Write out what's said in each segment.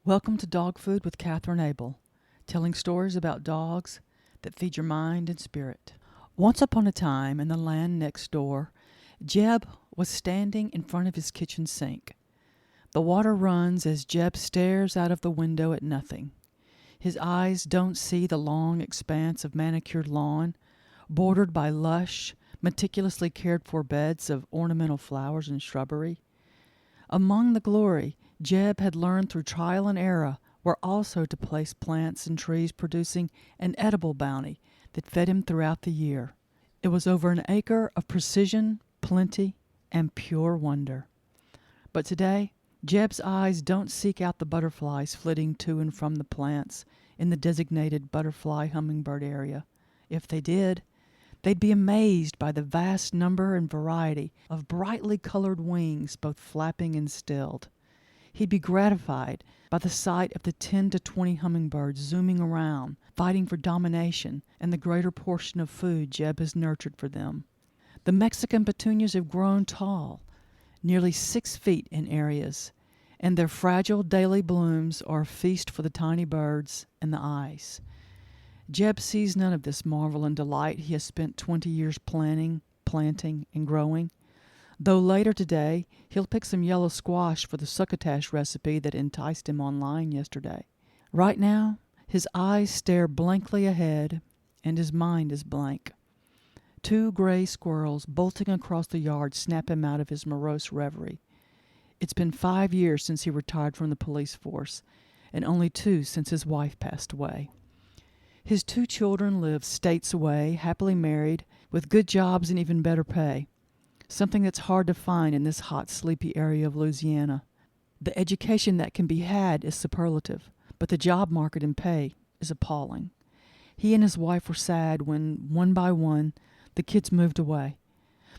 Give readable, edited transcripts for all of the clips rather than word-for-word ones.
Welcome to Dog Food with Katherine Abel, telling stories about dogs that feed your mind and spirit. Once upon a time, in the land next door, Jeb was standing in front of his kitchen sink. The water runs as Jeb stares out of the window at nothing. His eyes don't see the long expanse of manicured lawn, bordered by lush, meticulously cared-for beds of ornamental flowers and shrubbery. Among the glory, Jeb had learned through trial and error were also to place plants and trees producing an edible bounty that fed him throughout the year. It was over an acre of precision, plenty, and pure wonder. But today, Jeb's eyes don't seek out the butterflies flitting to and from the plants in the designated butterfly hummingbird area. If they did, they'd be amazed by the vast number and variety of brightly colored wings, both flapping and stilled. He'd be gratified by the sight of the 10 to 20 hummingbirds zooming around, fighting for domination and the greater portion of food Jeb has nurtured for them. The Mexican petunias have grown tall, nearly 6 feet in areas, and their fragile daily blooms are a feast for the tiny birds and the eyes. Jeb sees none of this marvel and delight he has spent 20 years planning, planting, and growing. Though later today, he'll pick some yellow squash for the succotash recipe that enticed him online yesterday. Right now, his eyes stare blankly ahead, and his mind is blank. 2 gray squirrels bolting across the yard snap him out of his morose reverie. It's been 5 years since he retired from the police force, and only 2 since his wife passed away. His 2 children live states away, happily married, with good jobs and even better pay. Something that's hard to find in this hot, sleepy area of Louisiana. The education that can be had is superlative, but the job market and pay is appalling. He and his wife were sad when, one by one, the kids moved away.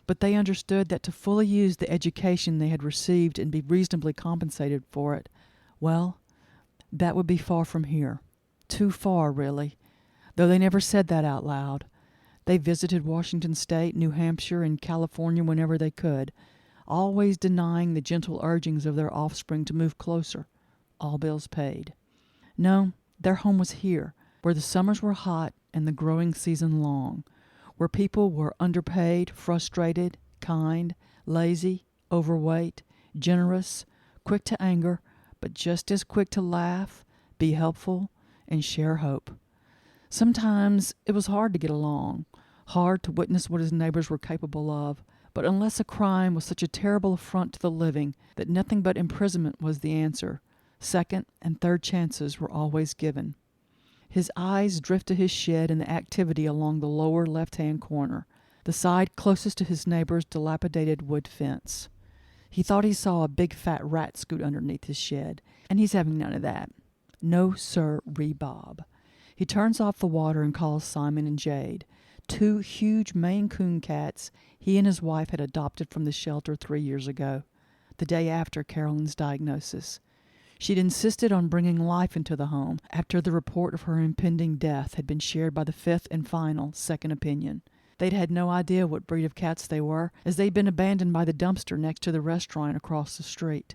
But they understood that to fully use the education they had received and be reasonably compensated for it, well, that would be far from here. Too far, really, though they never said that out loud. They visited Washington State, New Hampshire, and California whenever they could, always denying the gentle urgings of their offspring to move closer, all bills paid. No, their home was here, where the summers were hot and the growing season long, where people were underpaid, frustrated, kind, lazy, overweight, generous, quick to anger, but just as quick to laugh, be helpful, and share hope. Sometimes it was hard to get along, hard to witness what his neighbors were capable of, but unless a crime was such a terrible affront to the living that nothing but imprisonment was the answer, second and third chances were always given. His eyes drift to his shed and the activity along the lower left-hand corner, the side closest to his neighbor's dilapidated wood fence. He thought he saw a big fat rat scoot underneath his shed, and he's having none of that. No, sir-ree, Bob. He turns off the water and calls Simon and Jade, 2 huge Maine Coon cats he and his wife had adopted from the shelter 3 years ago, the day after Carolyn's diagnosis. She'd insisted on bringing life into the home after the report of her impending death had been shared by the 5th and final second opinion. They'd had no idea what breed of cats they were, as they'd been abandoned by the dumpster next to the restaurant across the street.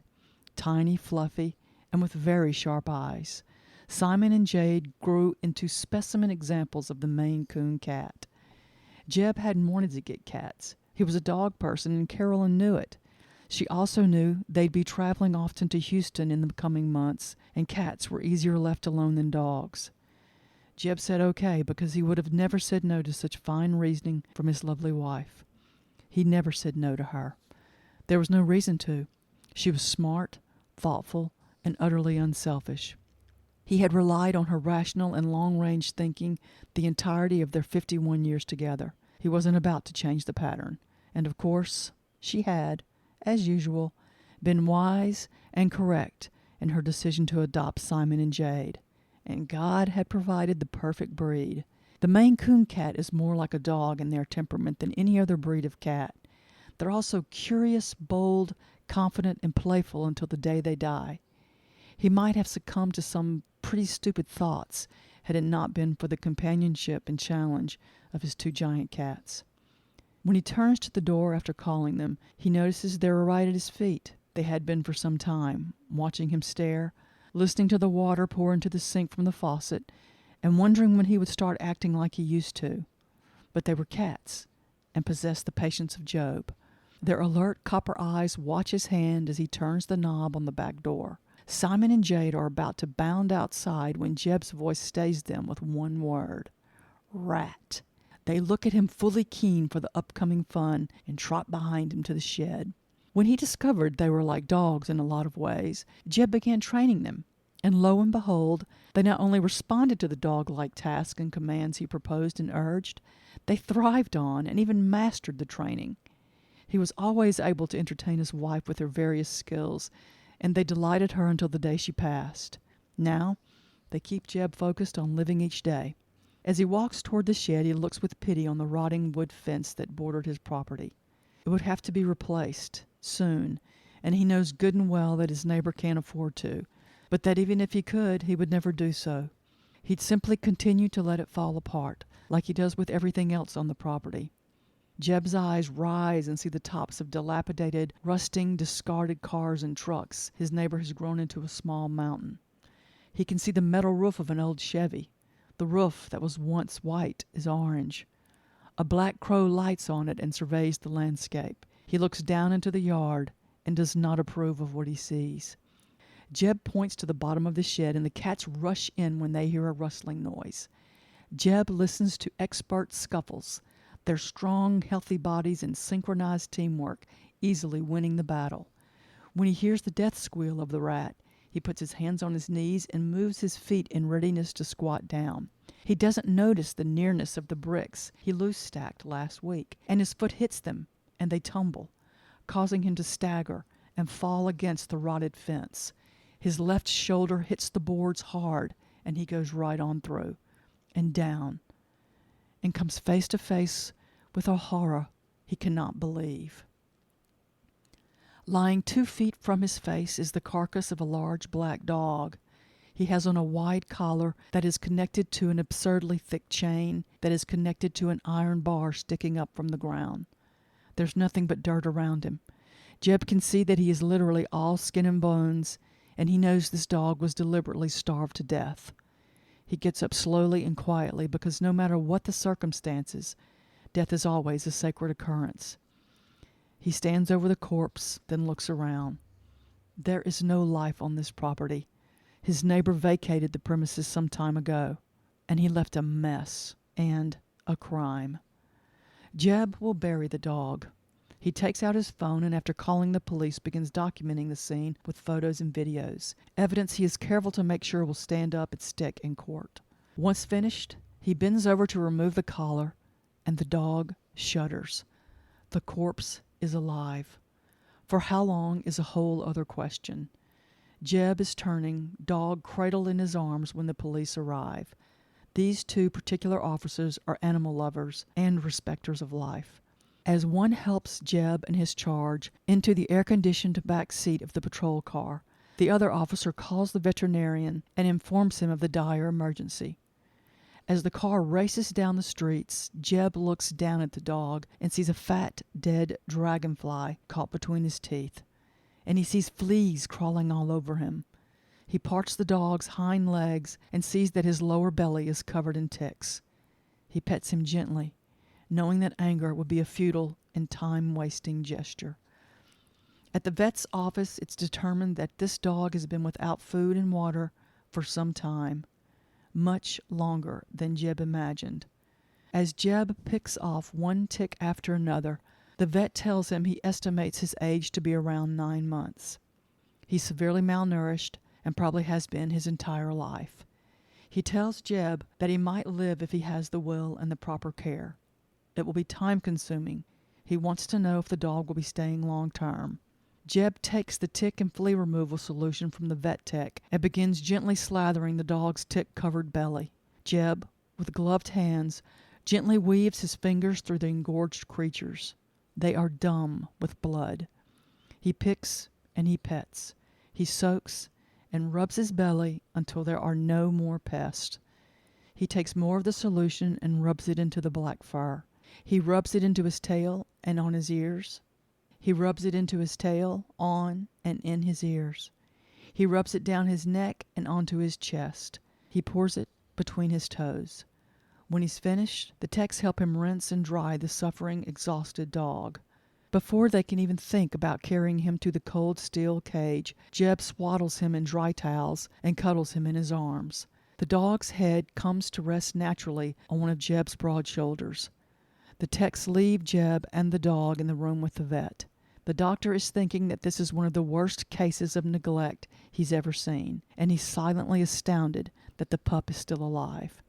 Tiny, fluffy, and with very sharp eyes, Simon and Jade grew into specimen examples of the Maine Coon cat. Jeb hadn't wanted to get cats. He was a dog person, and Carolyn knew it. She also knew they'd be traveling often to Houston in the coming months, and cats were easier left alone than dogs. Jeb said okay, because he would have never said no to such fine reasoning from his lovely wife. He never said no to her. There was no reason to. She was smart, thoughtful, and utterly unselfish. He had relied on her rational and long-range thinking the entirety of their 51 years together. He wasn't about to change the pattern. And of course, she had, as usual, been wise and correct in her decision to adopt Simon and Jade. And God had provided the perfect breed. The Maine Coon cat is more like a dog in their temperament than any other breed of cat. They're also curious, bold, confident, and playful until the day they die. He might have succumbed to some pretty stupid thoughts had it not been for the companionship and challenge of his 2 giant cats. When he turns to the door after calling them, he notices they are right at his feet. They had been for some time, watching him stare, listening to the water pour into the sink from the faucet, and wondering when he would start acting like he used to. But they were cats, and possessed the patience of Job. Their alert copper eyes watch his hand as he turns the knob on the back door. Simon and Jade are about to bound outside when Jeb's voice stays them with one word: rat. They look at him fully keen for the upcoming fun and trot behind him to the shed. When he discovered they were like dogs in a lot of ways, Jeb began training them, and lo and behold, they not only responded to the dog-like tasks and commands he proposed and urged, they thrived on and even mastered the training. He was always able to entertain his wife with her various skills, and they delighted her until the day she passed. Now, they keep Jeb focused on living each day. As he walks toward the shed, he looks with pity on the rotting wood fence that bordered his property. It would have to be replaced soon, and he knows good and well that his neighbor can't afford to, but that even if he could, he would never do so. He'd simply continue to let it fall apart, like he does with everything else on the property. Jeb's eyes rise and see the tops of dilapidated, rusting, discarded cars and trucks his neighbor has grown into a small mountain. He can see the metal roof of an old Chevy. The roof that was once white is orange. A black crow lights on it and surveys the landscape. He looks down into the yard and does not approve of what he sees. Jeb points to the bottom of the shed, and the cats rush in when they hear a rustling noise. Jeb listens to expert scuffles, their strong, healthy bodies and synchronized teamwork easily winning the battle. When he hears the death squeal of the rat, he puts his hands on his knees and moves his feet in readiness to squat down. He doesn't notice the nearness of the bricks he loose-stacked last week, and his foot hits them, and they tumble, causing him to stagger and fall against the rotted fence. His left shoulder hits the boards hard, and he goes right on through and down, and comes face to face with a horror he cannot believe. Lying 2 feet from his face is the carcass of a large black dog. He has on a wide collar that is connected to an absurdly thick chain that is connected to an iron bar sticking up from the ground. There's nothing but dirt around him. Jeb can see that he is literally all skin and bones, and he knows this dog was deliberately starved to death. He gets up slowly and quietly because no matter what the circumstances, death is always a sacred occurrence. He stands over the corpse, then looks around. There is no life on this property. His neighbor vacated the premises some time ago, and he left a mess and a crime. Jeb will bury the dog. He takes out his phone and after calling the police begins documenting the scene with photos and videos, evidence he is careful to make sure will stand up and stick in court. Once finished, he bends over to remove the collar, and the dog shudders. The corpse is alive. For how long is a whole other question. Jeb is turning, dog cradled in his arms when the police arrive. These 2 particular officers are animal lovers and respecters of life. As one helps Jeb and his charge into the air-conditioned back seat of the patrol car, the other officer calls the veterinarian and informs him of the dire emergency. As the car races down the streets, Jeb looks down at the dog and sees a fat, dead dragonfly caught between his teeth. And he sees fleas crawling all over him. He parts the dog's hind legs and sees that his lower belly is covered in ticks. He pets him gently, knowing that anger would be a futile and time-wasting gesture. At the vet's office, it's determined that this dog has been without food and water for some time. Much longer than Jeb imagined. As Jeb picks off one tick after another, the vet tells him he estimates his age to be around 9 months. He's severely malnourished and probably has been his entire life. He tells Jeb that he might live if he has the will and the proper care. It will be time-consuming. He wants to know if the dog will be staying long-term. Jeb takes the tick and flea removal solution from the vet tech and begins gently slathering the dog's tick-covered belly. Jeb, with gloved hands, gently weaves his fingers through the engorged creatures. They are dumb with blood. He picks and he pets. He soaks and rubs his belly until there are no more pests. He takes more of the solution and rubs it into the black fur. He rubs it into his tail and on his ears. He rubs it into his tail, on, and in his ears. He rubs it down his neck and onto his chest. He pours it between his toes. When he's finished, the techs help him rinse and dry the suffering, exhausted dog. Before they can even think about carrying him to the cold steel cage, Jeb swaddles him in dry towels and cuddles him in his arms. The dog's head comes to rest naturally on one of Jeb's broad shoulders. The techs leave Jeb and the dog in the room with the vet. The doctor is thinking that this is one of the worst cases of neglect he's ever seen, and he's silently astounded that the pup is still alive.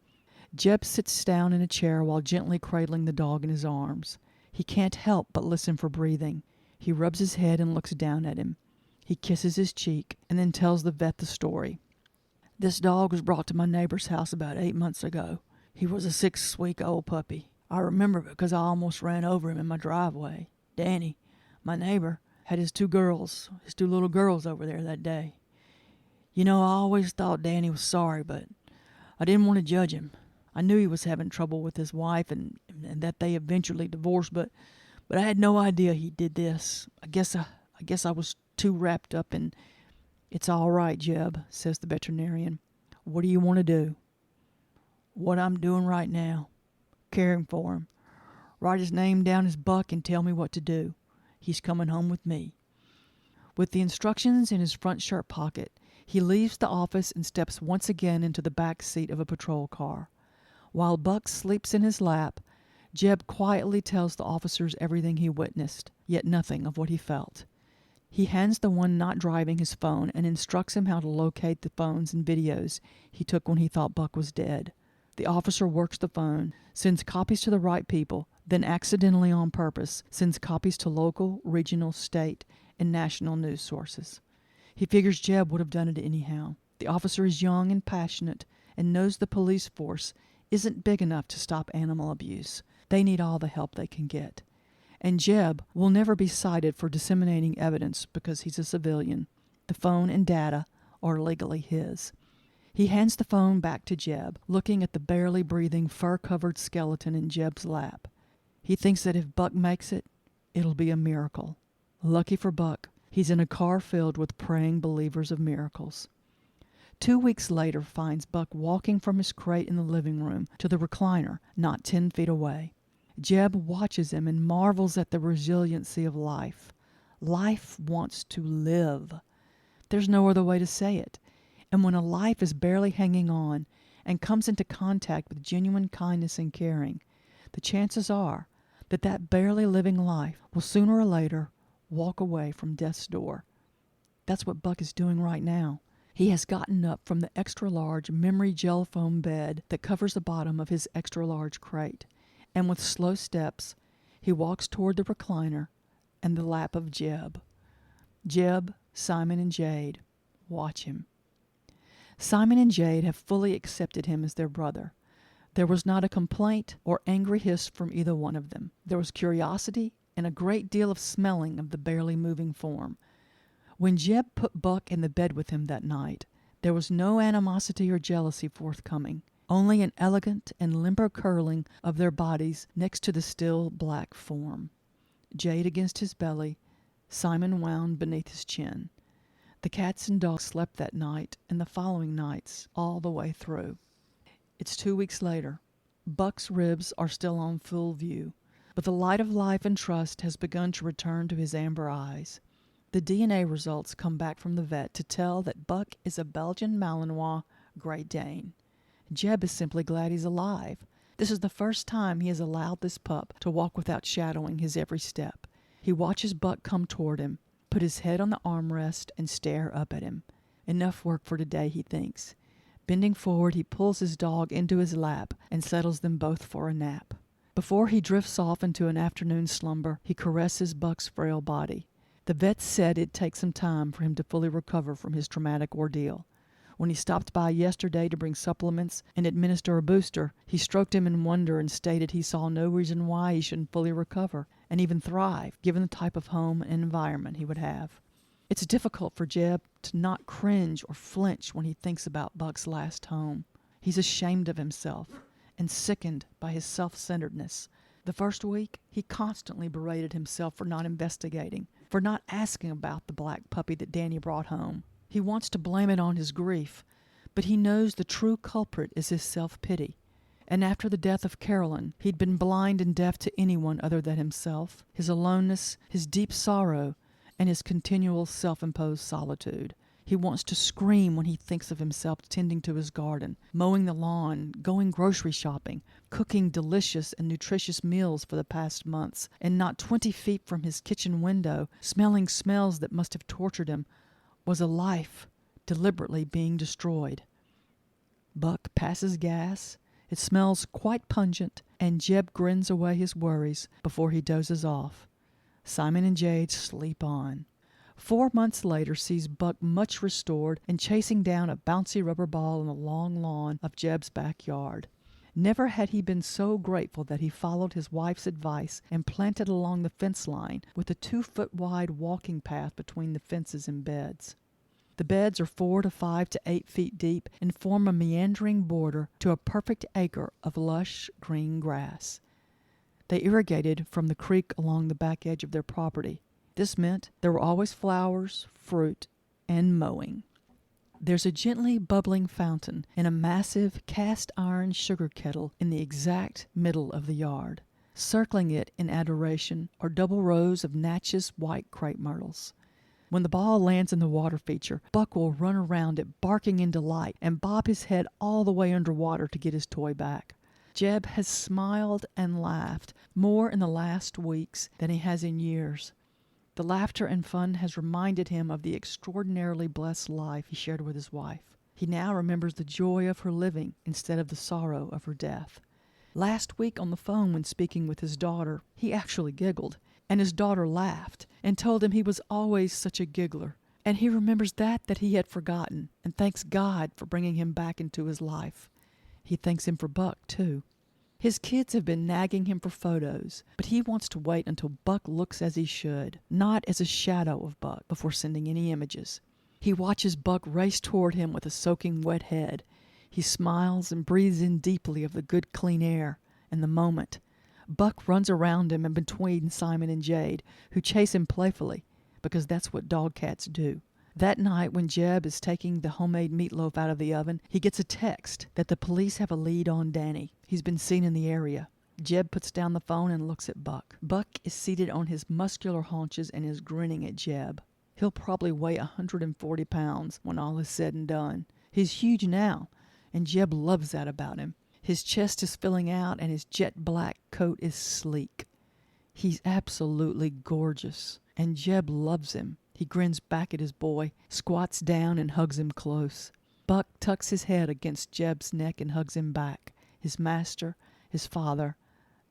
Jeb sits down in a chair while gently cradling the dog in his arms. He can't help but listen for breathing. He rubs his head and looks down at him. He kisses his cheek and then tells the vet the story. This dog was brought to my neighbor's house about 8 months ago. He was a 6-week-old puppy. I remember because I almost ran over him in my driveway. Danny, my neighbor, had his two little girls over there that day. You know, I always thought Danny was sorry, but I didn't want to judge him. I knew he was having trouble with his wife and that they eventually divorced, but I had no idea he did this. I guess I was too wrapped up in. It's all right, Jeb, says the veterinarian. What do you want to do? What I'm doing right now. Caring for him. Write his name down as Buck and tell me what to do. He's coming home with me. With the instructions in his front shirt pocket, he leaves the office and steps once again into the back seat of a patrol car. While Buck sleeps in his lap, Jeb quietly tells the officers everything he witnessed, yet nothing of what he felt. He hands the one not driving his phone and instructs him how to locate the phones and videos he took when he thought Buck was dead. The officer works the phone, sends copies to the right people, then accidentally on purpose sends copies to local, regional, state, and national news sources. He figures Jeb would have done it anyhow. The officer is young and passionate and knows the police force isn't big enough to stop animal abuse. They need all the help they can get. And Jeb will never be cited for disseminating evidence because he's a civilian. The phone and data are legally his. He hands the phone back to Jeb, looking at the barely breathing, fur-covered skeleton in Jeb's lap. He thinks that if Buck makes it, it'll be a miracle. Lucky for Buck, he's in a car filled with praying believers of miracles. 2 weeks later finds Buck walking from his crate in the living room to the recliner, not 10 feet away. Jeb watches him and marvels at the resiliency of life. Life wants to live. There's no other way to say it. And when a life is barely hanging on and comes into contact with genuine kindness and caring, the chances are that that barely living life will sooner or later walk away from death's door. That's what Buck is doing right now. He has gotten up from the extra-large memory gel foam bed that covers the bottom of his extra-large crate, and with slow steps, he walks toward the recliner and the lap of Jeb. Jeb, Simon, and Jade watch him. Simon and Jade have fully accepted him as their brother. There was not a complaint or angry hiss from either one of them. There was curiosity and a great deal of smelling of the barely moving form. When Jeb put Buck in the bed with him that night, there was no animosity or jealousy forthcoming, only an elegant and limber curling of their bodies next to the still black form. Jade against his belly, Simon wound beneath his chin. The cats and dogs slept that night and the following nights all the way through. It's 2 weeks later. Buck's ribs are still on full view, but the light of life and trust has begun to return to his amber eyes. The DNA results come back from the vet to tell that Buck is a Belgian Malinois Great Dane. Jeb is simply glad he's alive. This is the first time he has allowed this pup to walk without shadowing his every step. He watches Buck come toward him, put his head on the armrest, and stare up at him. Enough work for today, he thinks. Bending forward, he pulls his dog into his lap and settles them both for a nap. Before he drifts off into an afternoon slumber, he caresses Buck's frail body. The vet said it'd take some time for him to fully recover from his traumatic ordeal. When he stopped by yesterday to bring supplements and administer a booster, he stroked him in wonder and stated he saw no reason why he shouldn't fully recover and even thrive, given the type of home and environment he would have. It's difficult for Jeb to not cringe or flinch when he thinks about Buck's last home. He's ashamed of himself and sickened by his self-centeredness. The first week, he constantly berated himself for not investigating, for not asking about the black puppy that Danny brought home. He wants to blame it on his grief, but he knows the true culprit is his self-pity. And after the death of Carolyn, he'd been blind and deaf to anyone other than himself, his aloneness, his deep sorrow, and his continual self-imposed solitude. He wants to scream when he thinks of himself tending to his garden, mowing the lawn, going grocery shopping, cooking delicious and nutritious meals for the past months, and not 20 feet from his kitchen window, smelling smells that must have tortured him, was a life deliberately being destroyed. Buck passes gas. It smells quite pungent, and Jeb grins away his worries before he dozes off. Simon and Jade sleep on. 4 months later sees Buck much restored and chasing down a bouncy rubber ball in the long lawn of Jeb's backyard. Never had he been so grateful that he followed his wife's advice and planted along the fence line with a 2-foot-wide walking path between the fences and beds. The beds are 4 to 5 to 8 feet deep and form a meandering border to a perfect acre of lush green grass. They irrigated from the creek along the back edge of their property. This meant there were always flowers, fruit, and mowing. There's a gently bubbling fountain in a massive cast-iron sugar kettle in the exact middle of the yard. Circling it in adoration are double rows of Natchez white crepe myrtles. When the ball lands in the water feature, Buck will run around it barking in delight and bob his head all the way underwater to get his toy back. Jeb has smiled and laughed more in the last weeks than he has in years. The laughter and fun has reminded him of the extraordinarily blessed life he shared with his wife. He now remembers the joy of her living instead of the sorrow of her death. Last week on the phone when speaking with his daughter, he actually giggled, and his daughter laughed and told him he was always such a giggler. And he remembers that he had forgotten and thanks God for bringing him back into his life. He thanks him for Buck, too. His kids have been nagging him for photos, but he wants to wait until Buck looks as he should, not as a shadow of Buck, before sending any images. He watches Buck race toward him with a soaking wet head. He smiles and breathes in deeply of the good clean air and the moment. Buck runs around him and between Simon and Jade, who chase him playfully, because that's what dog cats do. That night, when Jeb is taking the homemade meatloaf out of the oven, he gets a text that the police have a lead on Danny. He's been seen in the area. Jeb puts down the phone and looks at Buck. Buck is seated on his muscular haunches and is grinning at Jeb. He'll probably weigh 140 pounds when all is said and done. He's huge now, and Jeb loves that about him. His chest is filling out, and his jet black coat is sleek. He's absolutely gorgeous, and Jeb loves him. He grins back at his boy, squats down and hugs him close. Buck tucks his head against Jeb's neck and hugs him back, his master, his father,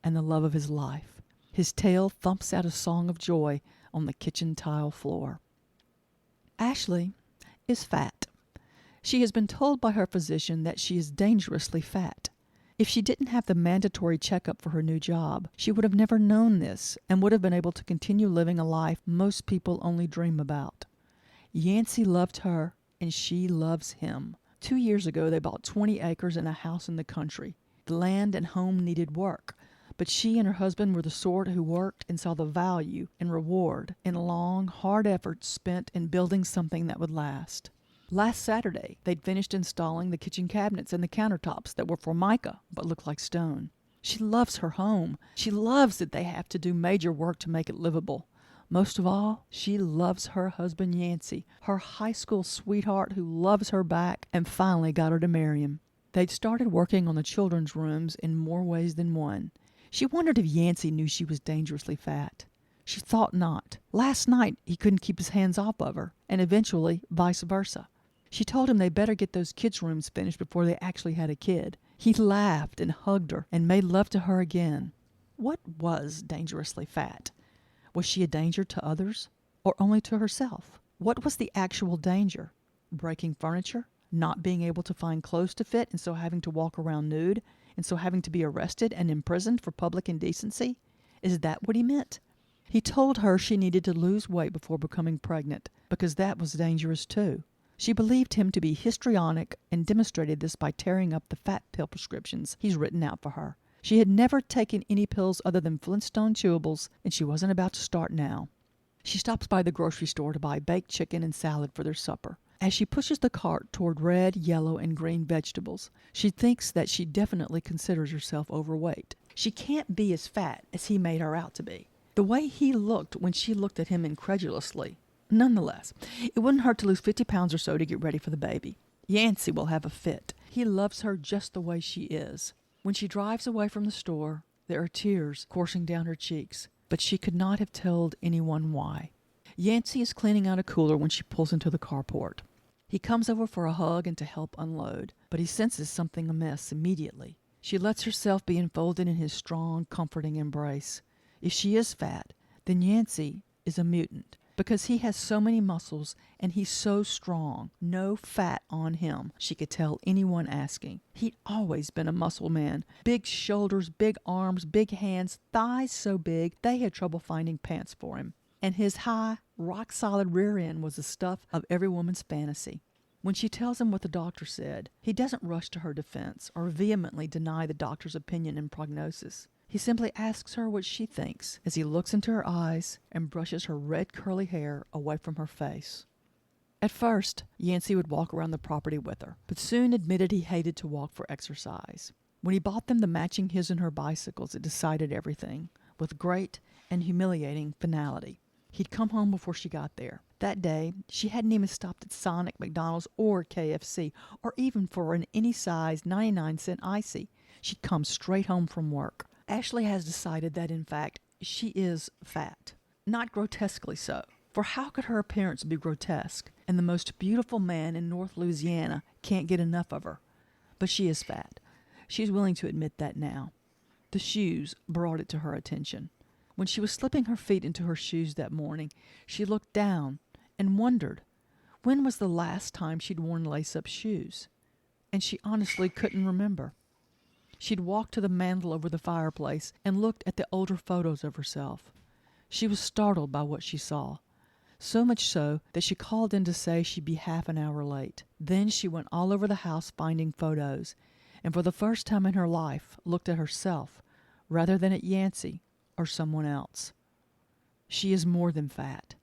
and the love of his life. His tail thumps out a song of joy on the kitchen tile floor. Ashley is fat. She has been told by her physician that she is dangerously fat. If she didn't have the mandatory checkup for her new job, she would have never known this and would have been able to continue living a life most people only dream about. Yancey loved her, and she loves him. 2 years ago, they bought 20 acres and a house in the country. The land and home needed work, but she and her husband were the sort who worked and saw the value and reward in long, hard efforts spent in building something that would last. Last Saturday, they'd finished installing the kitchen cabinets and the countertops that were Formica but looked like stone. She loves her home. She loves that they have to do major work to make it livable. Most of all, she loves her husband Yancey, her high school sweetheart who loves her back and finally got her to marry him. They'd started working on the children's rooms in more ways than one. She wondered if Yancey knew she was dangerously fat. She thought not. Last night, he couldn't keep his hands off of her, and eventually vice versa. She told him they better get those kids' rooms finished before they actually had a kid. He laughed and hugged her and made love to her again. What was dangerously fat? Was she a danger to others or only to herself? What was the actual danger? Breaking furniture? Not being able to find clothes to fit and so having to walk around nude and so having to be arrested and imprisoned for public indecency? Is that what he meant? He told her she needed to lose weight before becoming pregnant because that was dangerous too. She believed him to be histrionic and demonstrated this by tearing up the fat pill prescriptions he's written out for her. She had never taken any pills other than Flintstone chewables, and she wasn't about to start now. She stops by the grocery store to buy baked chicken and salad for their supper. As she pushes the cart toward red, yellow, and green vegetables, she thinks that she definitely considers herself overweight. She can't be as fat as he made her out to be. The way he looked when she looked at him incredulously. Nonetheless, it wouldn't hurt to lose 50 pounds or so to get ready for the baby. Yancey will have a fit. He loves her just the way she is. When she drives away from the store, there are tears coursing down her cheeks, but she could not have told anyone why. Yancey is cleaning out a cooler when she pulls into the carport. He comes over for a hug and to help unload, but he senses something amiss immediately. She lets herself be enfolded in his strong, comforting embrace. If she is fat, then Yancey is a mutant, because he has so many muscles and he's so strong. No fat on him, she could tell anyone asking. He'd always been a muscle man. Big shoulders, big arms, big hands, thighs so big they had trouble finding pants for him. And his high, rock-solid rear end was the stuff of every woman's fantasy. When she tells him what the doctor said, he doesn't rush to her defense or vehemently deny the doctor's opinion and prognosis. He simply asks her what she thinks as he looks into her eyes and brushes her red curly hair away from her face. At first, Yancey would walk around the property with her, but soon admitted he hated to walk for exercise. When he bought them the matching his and her bicycles, it decided everything, with great and humiliating finality. He'd come home before she got there. That day, she hadn't even stopped at Sonic, McDonald's, or KFC, or even for an any-size 99-cent icy. She'd come straight home from work. Ashley has decided that, in fact, she is fat. Not grotesquely so, for how could her appearance be grotesque? And the most beautiful man in North Louisiana can't get enough of her. But she is fat. She's willing to admit that now. The shoes brought it to her attention. When she was slipping her feet into her shoes that morning, she looked down and wondered when was the last time she'd worn lace-up shoes. And she honestly couldn't remember. She'd walked to the mantel over the fireplace and looked at the older photos of herself. She was startled by what she saw, so much so that she called in to say she'd be half an hour late. Then she went all over the house finding photos, and for the first time in her life looked at herself rather than at Yancey or someone else. She is more than fat.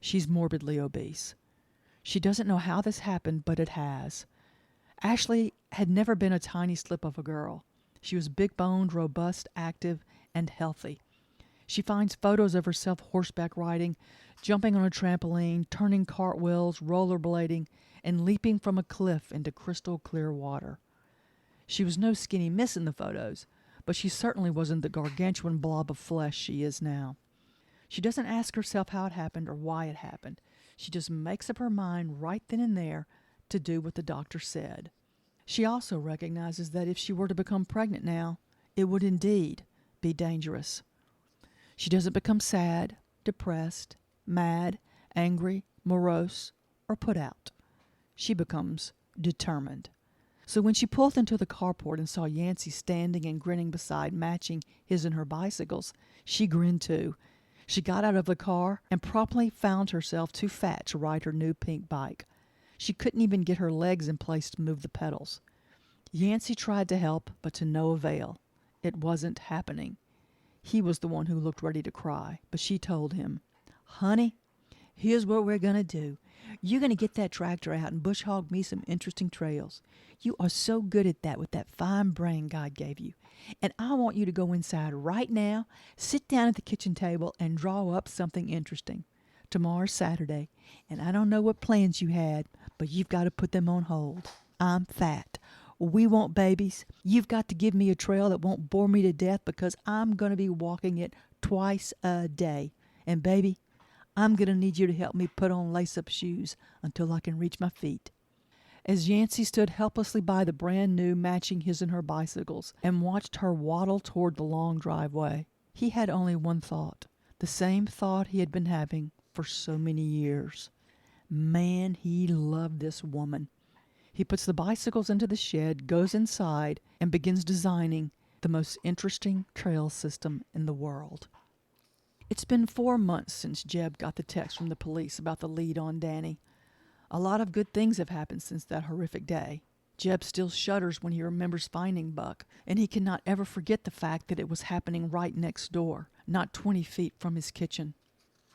She's morbidly obese. She doesn't know how this happened, but it has. Ashley had never been a tiny slip of a girl. She was big-boned, robust, active, and healthy. She finds photos of herself horseback riding, jumping on a trampoline, turning cartwheels, rollerblading, and leaping from a cliff into crystal clear water. She was no skinny miss in the photos, but she certainly wasn't the gargantuan blob of flesh she is now. She doesn't ask herself how it happened or why it happened. She just makes up her mind right then and there to do what the doctor said. She also recognizes that if she were to become pregnant now, it would indeed be dangerous. She doesn't become sad, depressed, mad, angry, morose, or put out. She becomes determined. So when she pulled into the carport and saw Yancey standing and grinning beside matching his and her bicycles, she grinned too. She got out of the car and promptly found herself too fat to ride her new pink bike. She couldn't even get her legs in place to move the pedals. Yancey tried to help, but to no avail. It wasn't happening. He was the one who looked ready to cry, but she told him, "Honey, here's what we're going to do. You're going to get that tractor out and bush hog me some interesting trails. You are so good at that with that fine brain God gave you. And I want you to go inside right now, sit down at the kitchen table, and draw up something interesting. Tomorrow's Saturday, and I don't know what plans you had, but you've got to put them on hold. I'm fat. We want babies. You've got to give me a trail that won't bore me to death because I'm going to be walking it twice a day. And baby, I'm going to need you to help me put on lace-up shoes until I can reach my feet." As Yancey stood helplessly by the brand new matching his and her bicycles and watched her waddle toward the long driveway, he had only one thought, the same thought he had been having for so many years. Man, he loved this woman. He puts the bicycles into the shed, goes inside, and begins designing the most interesting trail system in the world. It's been 4 months since Jeb got the text from the police about the lead on Danny. A lot of good things have happened since that horrific day. Jeb still shudders when he remembers finding Buck, and he cannot ever forget the fact that it was happening right next door, not 20 feet from his kitchen.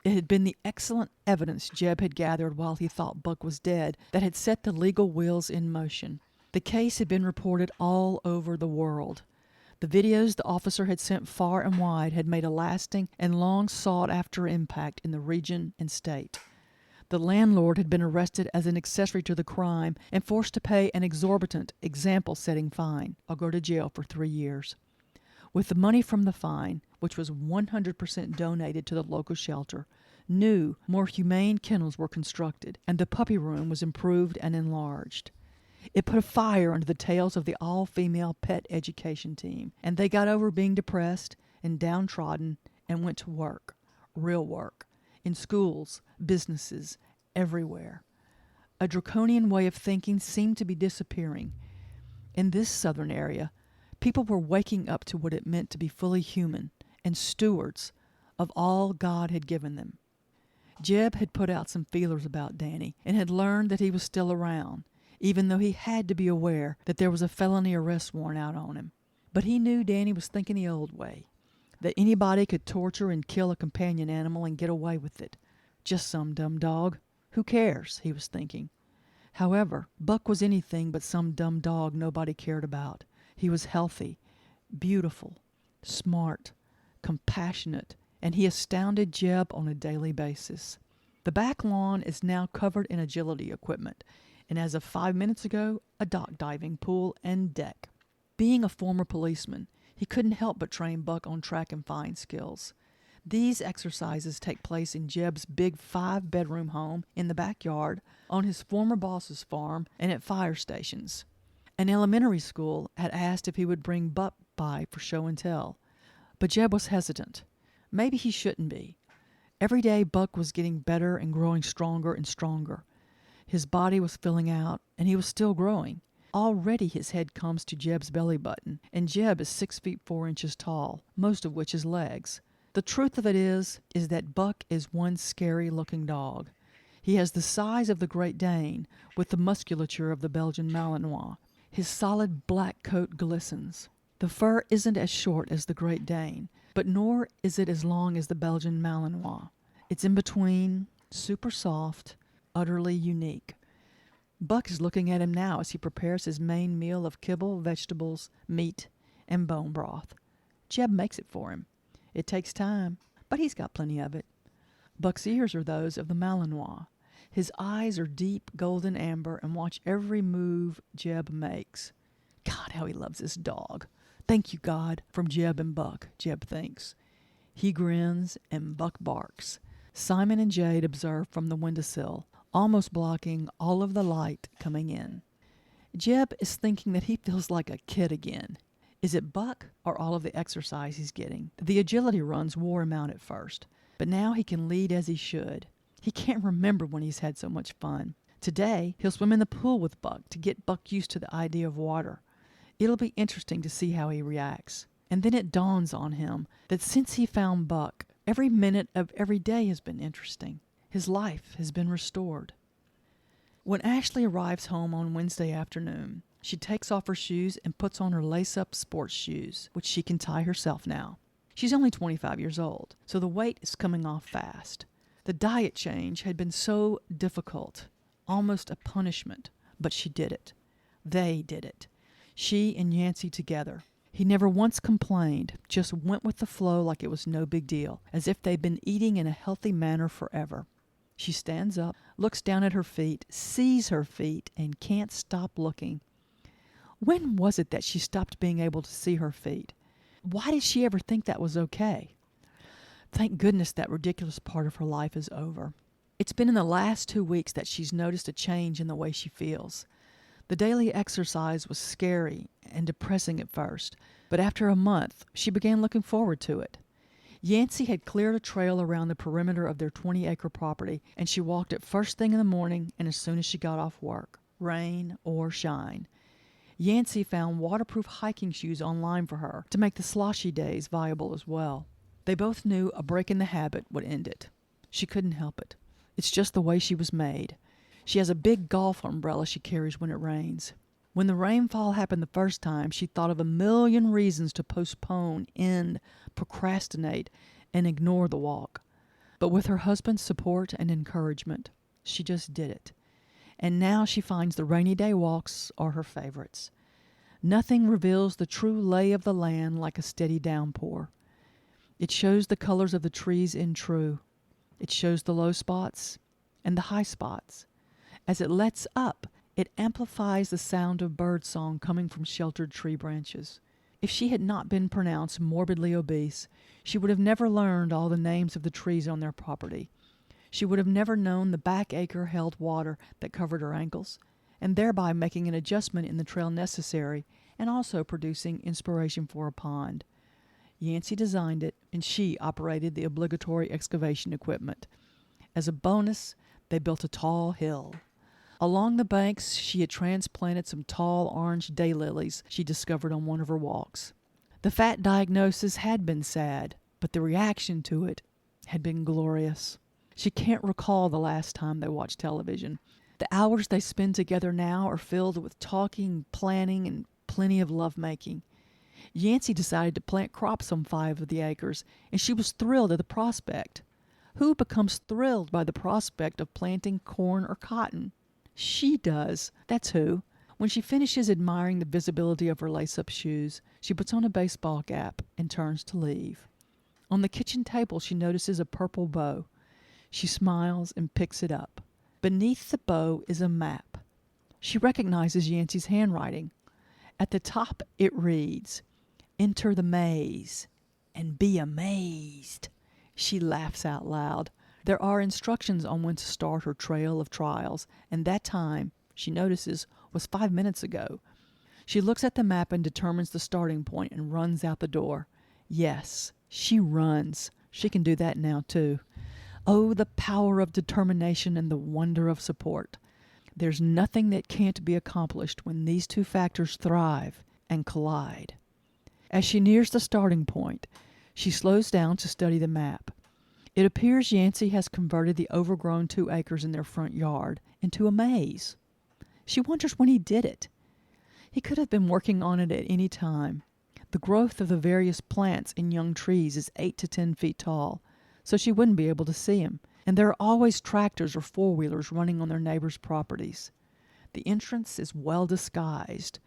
It had been the excellent evidence Jeb had gathered while he thought Buck was dead that had set the legal wheels in motion. The case had been reported all over the world. The videos the officer had sent far and wide had made a lasting and long sought-after impact in the region and state. The landlord had been arrested as an accessory to the crime and forced to pay an exorbitant, example-setting fine, or go to jail for 3 years. With the money from the fine, which was 100% donated to the local shelter, new, more humane kennels were constructed, and the puppy room was improved and enlarged. It put a fire under the tails of the all-female pet education team, and they got over being depressed and downtrodden and went to work, real work, in schools, businesses, everywhere. A draconian way of thinking seemed to be disappearing. In this southern area, people were waking up to what it meant to be fully human and stewards of all God had given them. Jeb had put out some feelers about Danny and had learned that he was still around, even though he had to be aware that there was a felony arrest warrant out on him. But he knew Danny was thinking the old way, that anybody could torture and kill a companion animal and get away with it. Just some dumb dog. Who cares? He was thinking. However, Buck was anything but some dumb dog nobody cared about. He was healthy, beautiful, smart, compassionate, and he astounded Jeb on a daily basis. The back lawn is now covered in agility equipment, and as of 5 minutes ago, a dock diving pool and deck. Being a former policeman, he couldn't help but train Buck on track and find skills. These exercises take place in Jeb's big 5-bedroom home in the backyard, on his former boss's farm, and at fire stations. An elementary school had asked if he would bring Buck by for show and tell, but Jeb was hesitant. Maybe he shouldn't be. Every day Buck was getting better and growing stronger and stronger. His body was filling out, and he was still growing. Already his head comes to Jeb's belly button, and Jeb is 6 feet 4 inches tall, most of which is legs. The truth of it is that Buck is one scary-looking dog. He has the size of the Great Dane, with the musculature of the Belgian Malinois. His solid black coat glistens. The fur isn't as short as the Great Dane, but nor is it as long as the Belgian Malinois. It's in between, super soft, utterly unique. Buck is looking at him now as he prepares his main meal of kibble, vegetables, meat, and bone broth. Jeb makes it for him. It takes time, but he's got plenty of it. Buck's ears are those of the Malinois. His eyes are deep golden amber and watch every move Jeb makes. God, how he loves this dog. Thank you, God, from Jeb and Buck, Jeb thinks. He grins and Buck barks. Simon and Jade observe from the windowsill, almost blocking all of the light coming in. Jeb is thinking that he feels like a kid again. Is it Buck or all of the exercise he's getting? The agility runs wore him out at first, but now he can lead as he should. He can't remember when he's had so much fun. Today, he'll swim in the pool with Buck to get Buck used to the idea of water. It'll be interesting to see how he reacts. And then it dawns on him that since he found Buck, every minute of every day has been interesting. His life has been restored. When Ashley arrives home on Wednesday afternoon, she takes off her shoes and puts on her lace-up sports shoes, which she can tie herself now. She's only 25 years old, so the weight is coming off fast. The diet change had been so difficult, almost a punishment, but she did it. They did it. She and Yancey together. He never once complained, just went with the flow like it was no big deal, as if they'd been eating in a healthy manner forever. She stands up, looks down at her feet, sees her feet, and can't stop looking. When was it that she stopped being able to see her feet? Why did she ever think that was okay? Thank goodness that ridiculous part of her life is over. It's been in the last 2 weeks that she's noticed a change in the way she feels. The daily exercise was scary and depressing at first, but after a month, she began looking forward to it. Yancey had cleared a trail around the perimeter of their 20-acre property, and she walked it first thing in the morning and as soon as she got off work, rain or shine. Yancey found waterproof hiking shoes online for her to make the sloshy days viable as well. They both knew a break in the habit would end it. She couldn't help it. It's just the way she was made. She has a big golf umbrella she carries when it rains. When the rainfall happened the first time, she thought of a million reasons to postpone, end, procrastinate, and ignore the walk. But with her husband's support and encouragement, she just did it. And now she finds the rainy day walks are her favorites. Nothing reveals the true lay of the land like a steady downpour. It shows the colors of the trees in true. It shows the low spots and the high spots. As it lets up, it amplifies the sound of birdsong coming from sheltered tree branches. If she had not been pronounced morbidly obese, she would have never learned all the names of the trees on their property. She would have never known the back acre held water that covered her ankles, and thereby making an adjustment in the trail necessary and also producing inspiration for a pond. Yancey designed it, and she operated the obligatory excavation equipment. As a bonus, they built a tall hill. Along the banks, she had transplanted some tall orange daylilies she discovered on one of her walks. The fat diagnosis had been sad, but the reaction to it had been glorious. She can't recall the last time they watched television. The hours they spend together now are filled with talking, planning, and plenty of lovemaking. Yancey decided to plant crops on 5 of the acres, and she was thrilled at the prospect. Who becomes thrilled by the prospect of planting corn or cotton? She does. That's who. When she finishes admiring the visibility of her lace-up shoes, she puts on a baseball cap and turns to leave. On the kitchen table, she notices a purple bow. She smiles and picks it up. Beneath the bow is a map. She recognizes Yancey's handwriting. At the top it reads, "Enter the maze and be amazed." She laughs out loud. There are instructions on when to start her trail of trials, and that time, she notices, was 5 minutes ago. She looks at the map and determines the starting point and runs out the door. Yes, she runs. She can do that now, too. Oh, the power of determination and the wonder of support. There's nothing that can't be accomplished when these two factors thrive and collide. As she nears the starting point, she slows down to study the map. It appears Yancey has converted the overgrown 2 acres in their front yard into a maze. She wonders when he did it. He could have been working on it at any time. The growth of the various plants and young trees is 8 to 10 feet tall, so she wouldn't be able to see him. And there are always tractors or four-wheelers running on their neighbors' properties. The entrance is well disguised.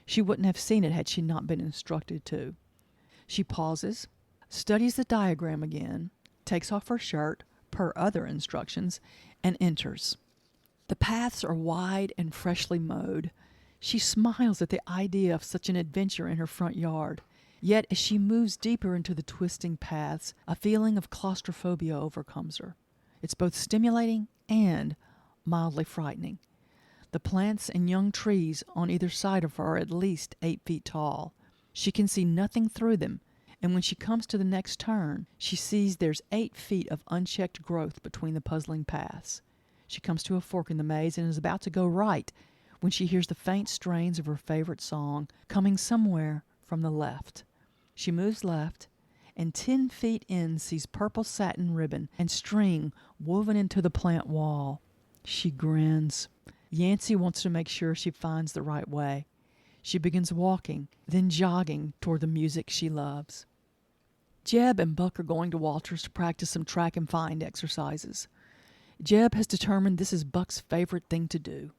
She wouldn't have seen it had she not been instructed to. She pauses, studies the diagram again, takes off her shirt, per other instructions, and enters. The paths are wide and freshly mowed. She smiles at the idea of such an adventure in her front yard. Yet as she moves deeper into the twisting paths, a feeling of claustrophobia overcomes her. It's both stimulating and mildly frightening. The plants and young trees on either side of her are at least 8 feet tall. She can see nothing through them, and when she comes to the next turn, she sees there's 8 feet of unchecked growth between the puzzling paths. She comes to a fork in the maze and is about to go right when she hears the faint strains of her favorite song coming somewhere from the left. She moves left, and 10 feet in sees purple satin ribbon and string woven into the plant wall. She grins. Yancey wants to make sure she finds the right way. She begins walking, then jogging toward the music she loves. Jeb and Buck are going to Walter's to practice some track and find exercises. Jeb has determined this is Buck's favorite thing to do.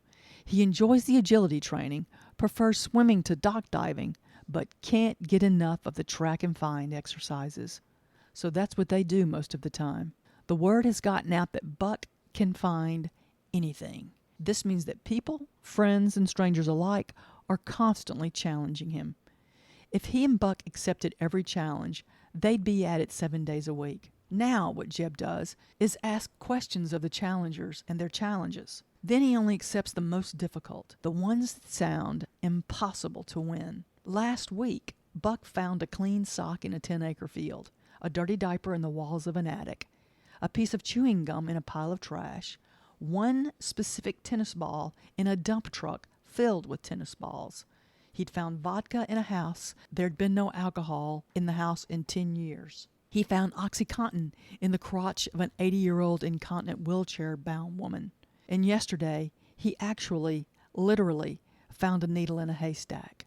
He enjoys the agility training, prefers swimming to dock diving, but can't get enough of the track and find exercises. So that's what they do most of the time. The word has gotten out that Buck can find anything. This means that people, friends, and strangers alike are constantly challenging him. If he and Buck accepted every challenge, they'd be at it 7 days a week. Now what Jeb does is ask questions of the challengers and their challenges. Then he only accepts the most difficult, the ones that sound impossible to win. Last week, Buck found a clean sock in a 10-acre field, a dirty diaper in the walls of an attic, a piece of chewing gum in a pile of trash, one specific tennis ball in a dump truck filled with tennis balls. He'd found vodka in a house. There'd been no alcohol in the house in 10 years. He found OxyContin in the crotch of an 80-year-old incontinent wheelchair-bound woman. And yesterday, he actually, literally, found a needle in a haystack.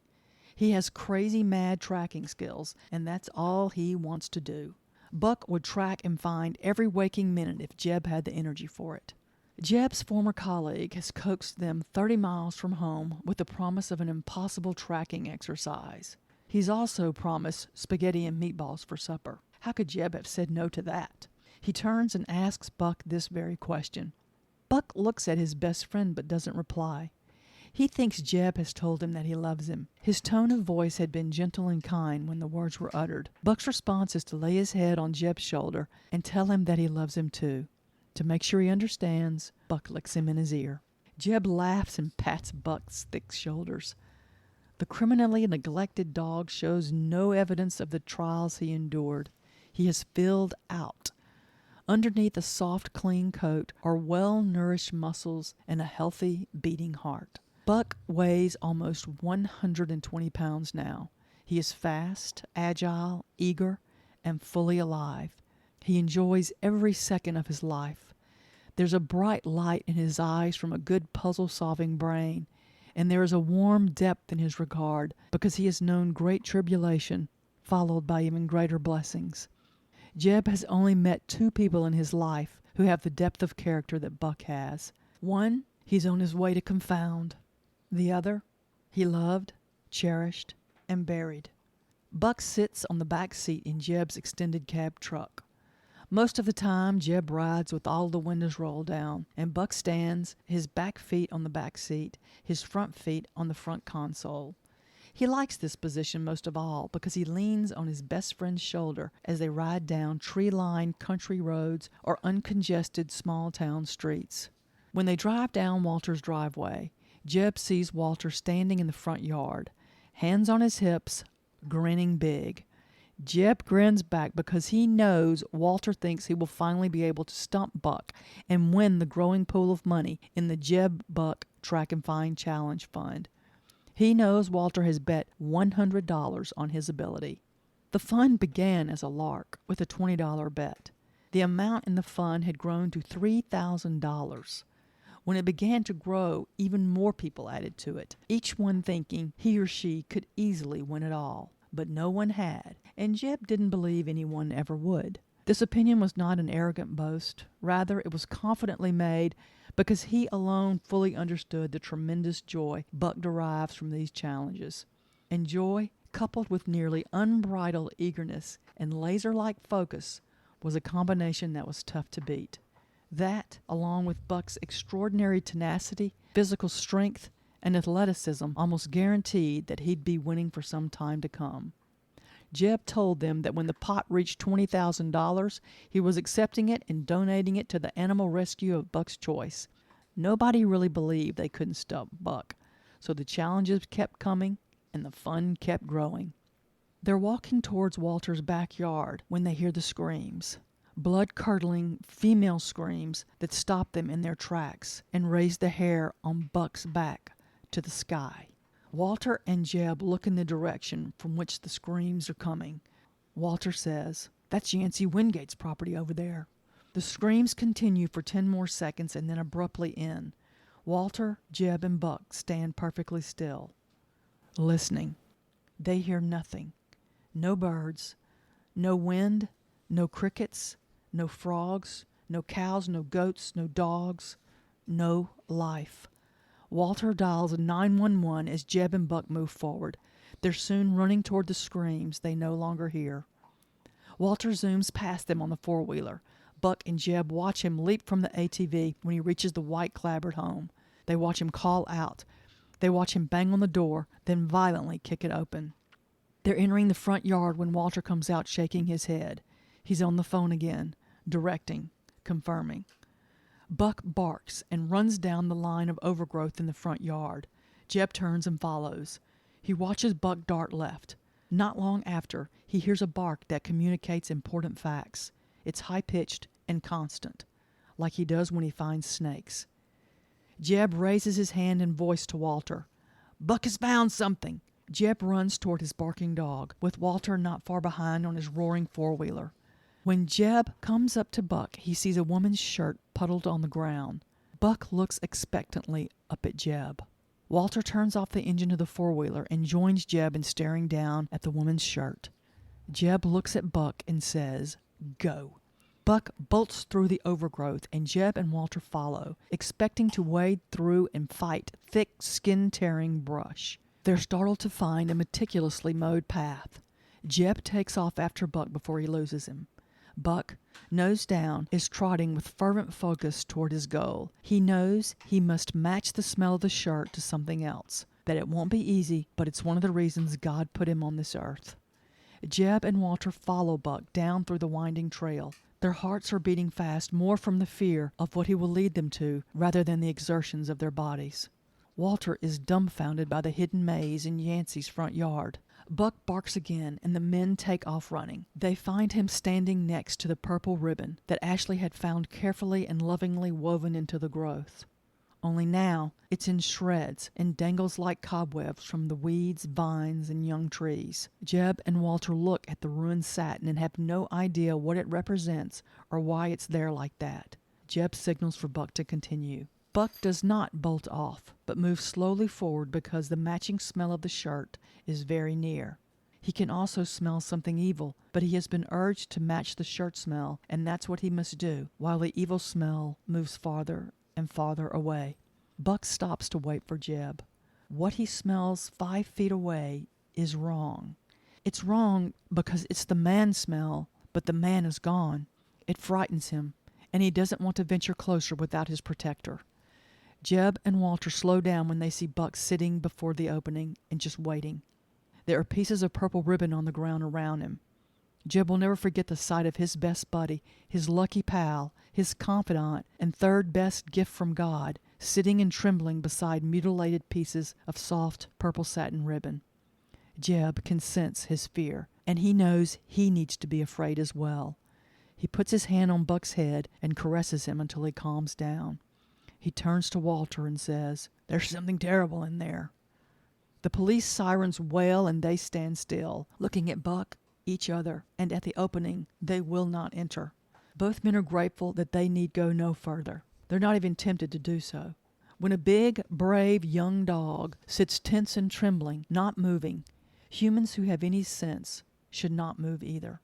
He has crazy mad tracking skills, and that's all he wants to do. Buck would track and find every waking minute if Jeb had the energy for it. Jeb's former colleague has coaxed them 30 miles from home with the promise of an impossible tracking exercise. He's also promised spaghetti and meatballs for supper. How could Jeb have said no to that? He turns and asks Buck this very question. Buck looks at his best friend but doesn't reply. He thinks Jeb has told him that he loves him. His tone of voice had been gentle and kind when the words were uttered. Buck's response is to lay his head on Jeb's shoulder and tell him that he loves him too. To make sure he understands, Buck licks him in his ear. Jeb laughs and pats Buck's thick shoulders. The criminally neglected dog shows no evidence of the trials he endured. He has filled out. Underneath a soft, clean coat are well-nourished muscles and a healthy, beating heart. Buck weighs almost 120 pounds now. He is fast, agile, eager, and fully alive. He enjoys every second of his life. There's a bright light in his eyes from a good puzzle-solving brain, and there is a warm depth in his regard because he has known great tribulation, followed by even greater blessings. Jeb has only met 2 people in his life who have the depth of character that Buck has. One, he's on his way to confound. The other, he loved, cherished, and buried. Buck sits on the back seat in Jeb's extended cab truck. Most of the time, Jeb rides with all the windows rolled down, and Buck stands, his back feet on the back seat, his front feet on the front console. He likes this position most of all because he leans on his best friend's shoulder as they ride down tree-lined country roads or uncongested small-town streets. When they drive down Walter's driveway, Jeb sees Walter standing in the front yard, hands on his hips, grinning big. Jeb grins back because he knows Walter thinks he will finally be able to stump Buck and win the growing pool of money in the Jeb Buck Track and Find Challenge Fund. He knows Walter has bet $100 on his ability. The fund began as a lark with a $20 bet. The amount in the fund had grown to $3,000. When it began to grow, even more people added to it, each one thinking he or she could easily win it all. But no one had, and Jeb didn't believe anyone ever would. This opinion was not an arrogant boast. Rather, it was confidently made because he alone fully understood the tremendous joy Buck derives from these challenges. And joy, coupled with nearly unbridled eagerness and laser-like focus, was a combination that was tough to beat. That, along with Buck's extraordinary tenacity, physical strength, and athleticism, almost guaranteed that he'd be winning for some time to come. Jeb told them that when the pot reached $20,000, he was accepting it and donating it to the animal rescue of Buck's choice. Nobody really believed they couldn't stop Buck, so the challenges kept coming and the fun kept growing. They're walking towards Walter's backyard when they hear the screams. Blood-curdling female screams that stop them in their tracks and raise the hair on Buck's back to the sky. Walter and Jeb look in the direction from which the screams are coming. Walter says, "That's Yancey Wingate's property over there." The screams continue for 10 more seconds and then abruptly end. Walter, Jeb, and Buck stand perfectly still, listening. They hear nothing. No birds, no wind, no crickets, no frogs, no cows, no goats, no dogs, no life. Walter dials 911 as Jeb and Buck move forward. They're soon running toward the screams they no longer hear. Walter zooms past them on the four-wheeler. Buck and Jeb watch him leap from the ATV when he reaches the white-clapboard home. They watch him call out. They watch him bang on the door, then violently kick it open. They're entering the front yard when Walter comes out shaking his head. He's on the phone again, directing, confirming. Buck barks and runs down the line of overgrowth in the front yard. Jeb turns and follows. He watches Buck dart left. Not long after, he hears a bark that communicates important facts. It's high-pitched and constant, like he does when he finds snakes. Jeb raises his hand and voice to Walter. "Buck has found something." Jeb runs toward his barking dog, with Walter not far behind on his roaring four-wheeler. When Jeb comes up to Buck, he sees a woman's shirt puddled on the ground. Buck looks expectantly up at Jeb. Walter turns off the engine of the four-wheeler and joins Jeb in staring down at the woman's shirt. Jeb looks at Buck and says, Go. Buck bolts through the overgrowth, and Jeb and Walter follow, expecting to wade through and fight thick, skin-tearing brush. They're startled to find a meticulously mowed path. Jeb takes off after Buck before he loses him. Buck, nose down, is trotting with fervent focus toward his goal. He knows he must match the smell of the shirt to something else, that it won't be easy, but it's one of the reasons God put him on this earth. Jeb and Walter follow Buck down through the winding trail. Their hearts are beating fast, more from the fear of what he will lead them to rather than the exertions of their bodies. Walter is dumbfounded by the hidden maze in Yancey's front yard. Buck barks again, and the men take off running. They find him standing next to the purple ribbon that Ashley had found carefully and lovingly woven into the growth. Only now it's in shreds and dangles like cobwebs from the weeds, vines, and young trees. Jeb and Walter look at the ruined satin and have no idea what it represents or why it's there like that. Jeb signals for Buck to continue. Buck does not bolt off, but moves slowly forward because the matching smell of the shirt is very near. He can also smell something evil, but he has been urged to match the shirt smell, and that's what he must do, while the evil smell moves farther and farther away. Buck stops to wait for Jeb. What he smells 5 feet away is wrong. It's wrong because it's the man smell, but the man is gone. It frightens him, and he doesn't want to venture closer without his protector. Jeb and Walter slow down when they see Buck sitting before the opening and just waiting. There are pieces of purple ribbon on the ground around him. Jeb will never forget the sight of his best buddy, his lucky pal, his confidant, and third best gift from God, sitting and trembling beside mutilated pieces of soft purple satin ribbon. Jeb can sense his fear, and he knows he needs to be afraid as well. He puts his hand on Buck's head and caresses him until he calms down. He turns to Walter and says, "There's something terrible in there." The police sirens wail and they stand still, looking at Buck, each other, and at the opening they will not enter. Both men are grateful that they need go no further. They're not even tempted to do so. When a big, brave young dog sits tense and trembling, not moving, humans who have any sense should not move either.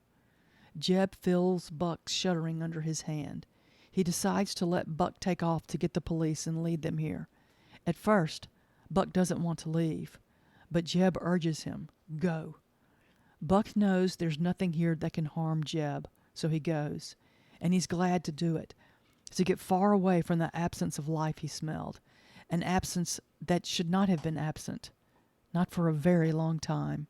Jeb feels Buck shuddering under his hand. He decides to let Buck take off to get the police and lead them here. At first, Buck doesn't want to leave, but Jeb urges him, "Go." Buck knows there's nothing here that can harm Jeb, so he goes, and he's glad to do it, to get far away from the absence of life he smelled, an absence that should not have been absent, not for a very long time.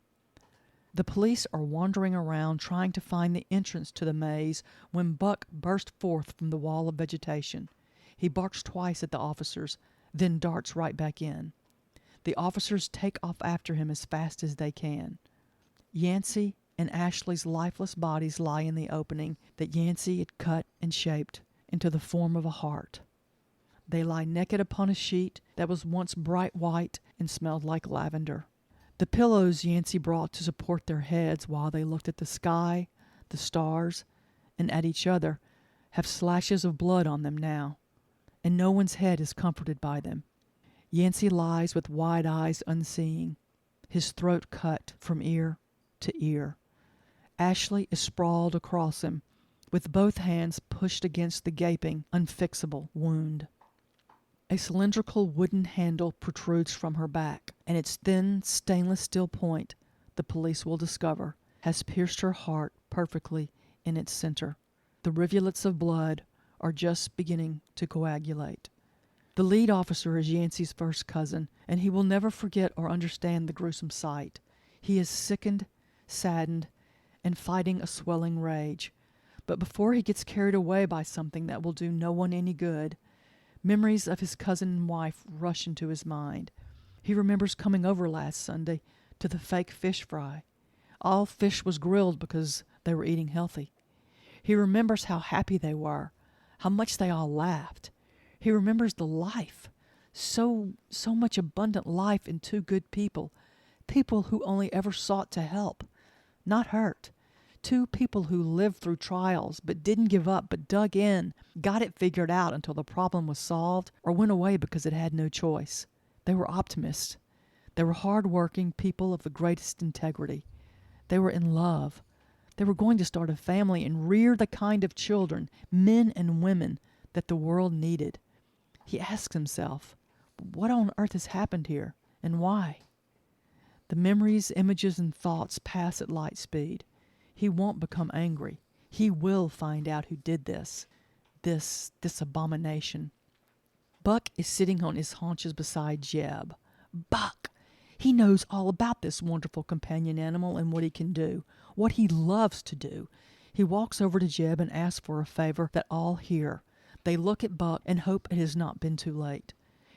The police are wandering around trying to find the entrance to the maze when Buck bursts forth from the wall of vegetation. He barks twice at the officers, then darts right back in. The officers take off after him as fast as they can. Yancey and Ashley's lifeless bodies lie in the opening that Yancey had cut and shaped into the form of a heart. They lie naked upon a sheet that was once bright white and smelled like lavender. The pillows Yancey brought to support their heads while they looked at the sky, the stars, and at each other have slashes of blood on them now, and no one's head is comforted by them. Yancey lies with wide eyes unseeing, his throat cut from ear to ear. Ashley is sprawled across him, with both hands pushed against the gaping, unfixable wound. A cylindrical wooden handle protrudes from her back, and its thin stainless steel point, the police will discover, has pierced her heart perfectly in its center. The rivulets of blood are just beginning to coagulate. The lead officer is Yancey's first cousin, and he will never forget or understand the gruesome sight. He is sickened, saddened, and fighting a swelling rage. But before he gets carried away by something that will do no one any good, memories of his cousin and wife rush into his mind. He remembers coming over last Sunday to the fake fish fry. All fish was grilled because they were eating healthy. He remembers how happy they were, how much they all laughed. He remembers the life, so much abundant life in two good people who only ever sought to help, not hurt. Two people who lived through trials but didn't give up, but dug in, got it figured out until the problem was solved, or went away because it had no choice. They were optimists. They were hard-working people of the greatest integrity. They were in love. They were going to start a family and rear the kind of children, men and women, that the world needed. He asks himself, what on earth has happened here, and why? The memories, images, and thoughts pass at light speed. He won't become angry. He will find out who did this abomination. Buck is sitting on his haunches beside Jeb. Buck! He knows all about this wonderful companion animal and what he can do, what he loves to do. He walks over to Jeb and asks for a favor that all hear. They look at Buck and hope it has not been too late.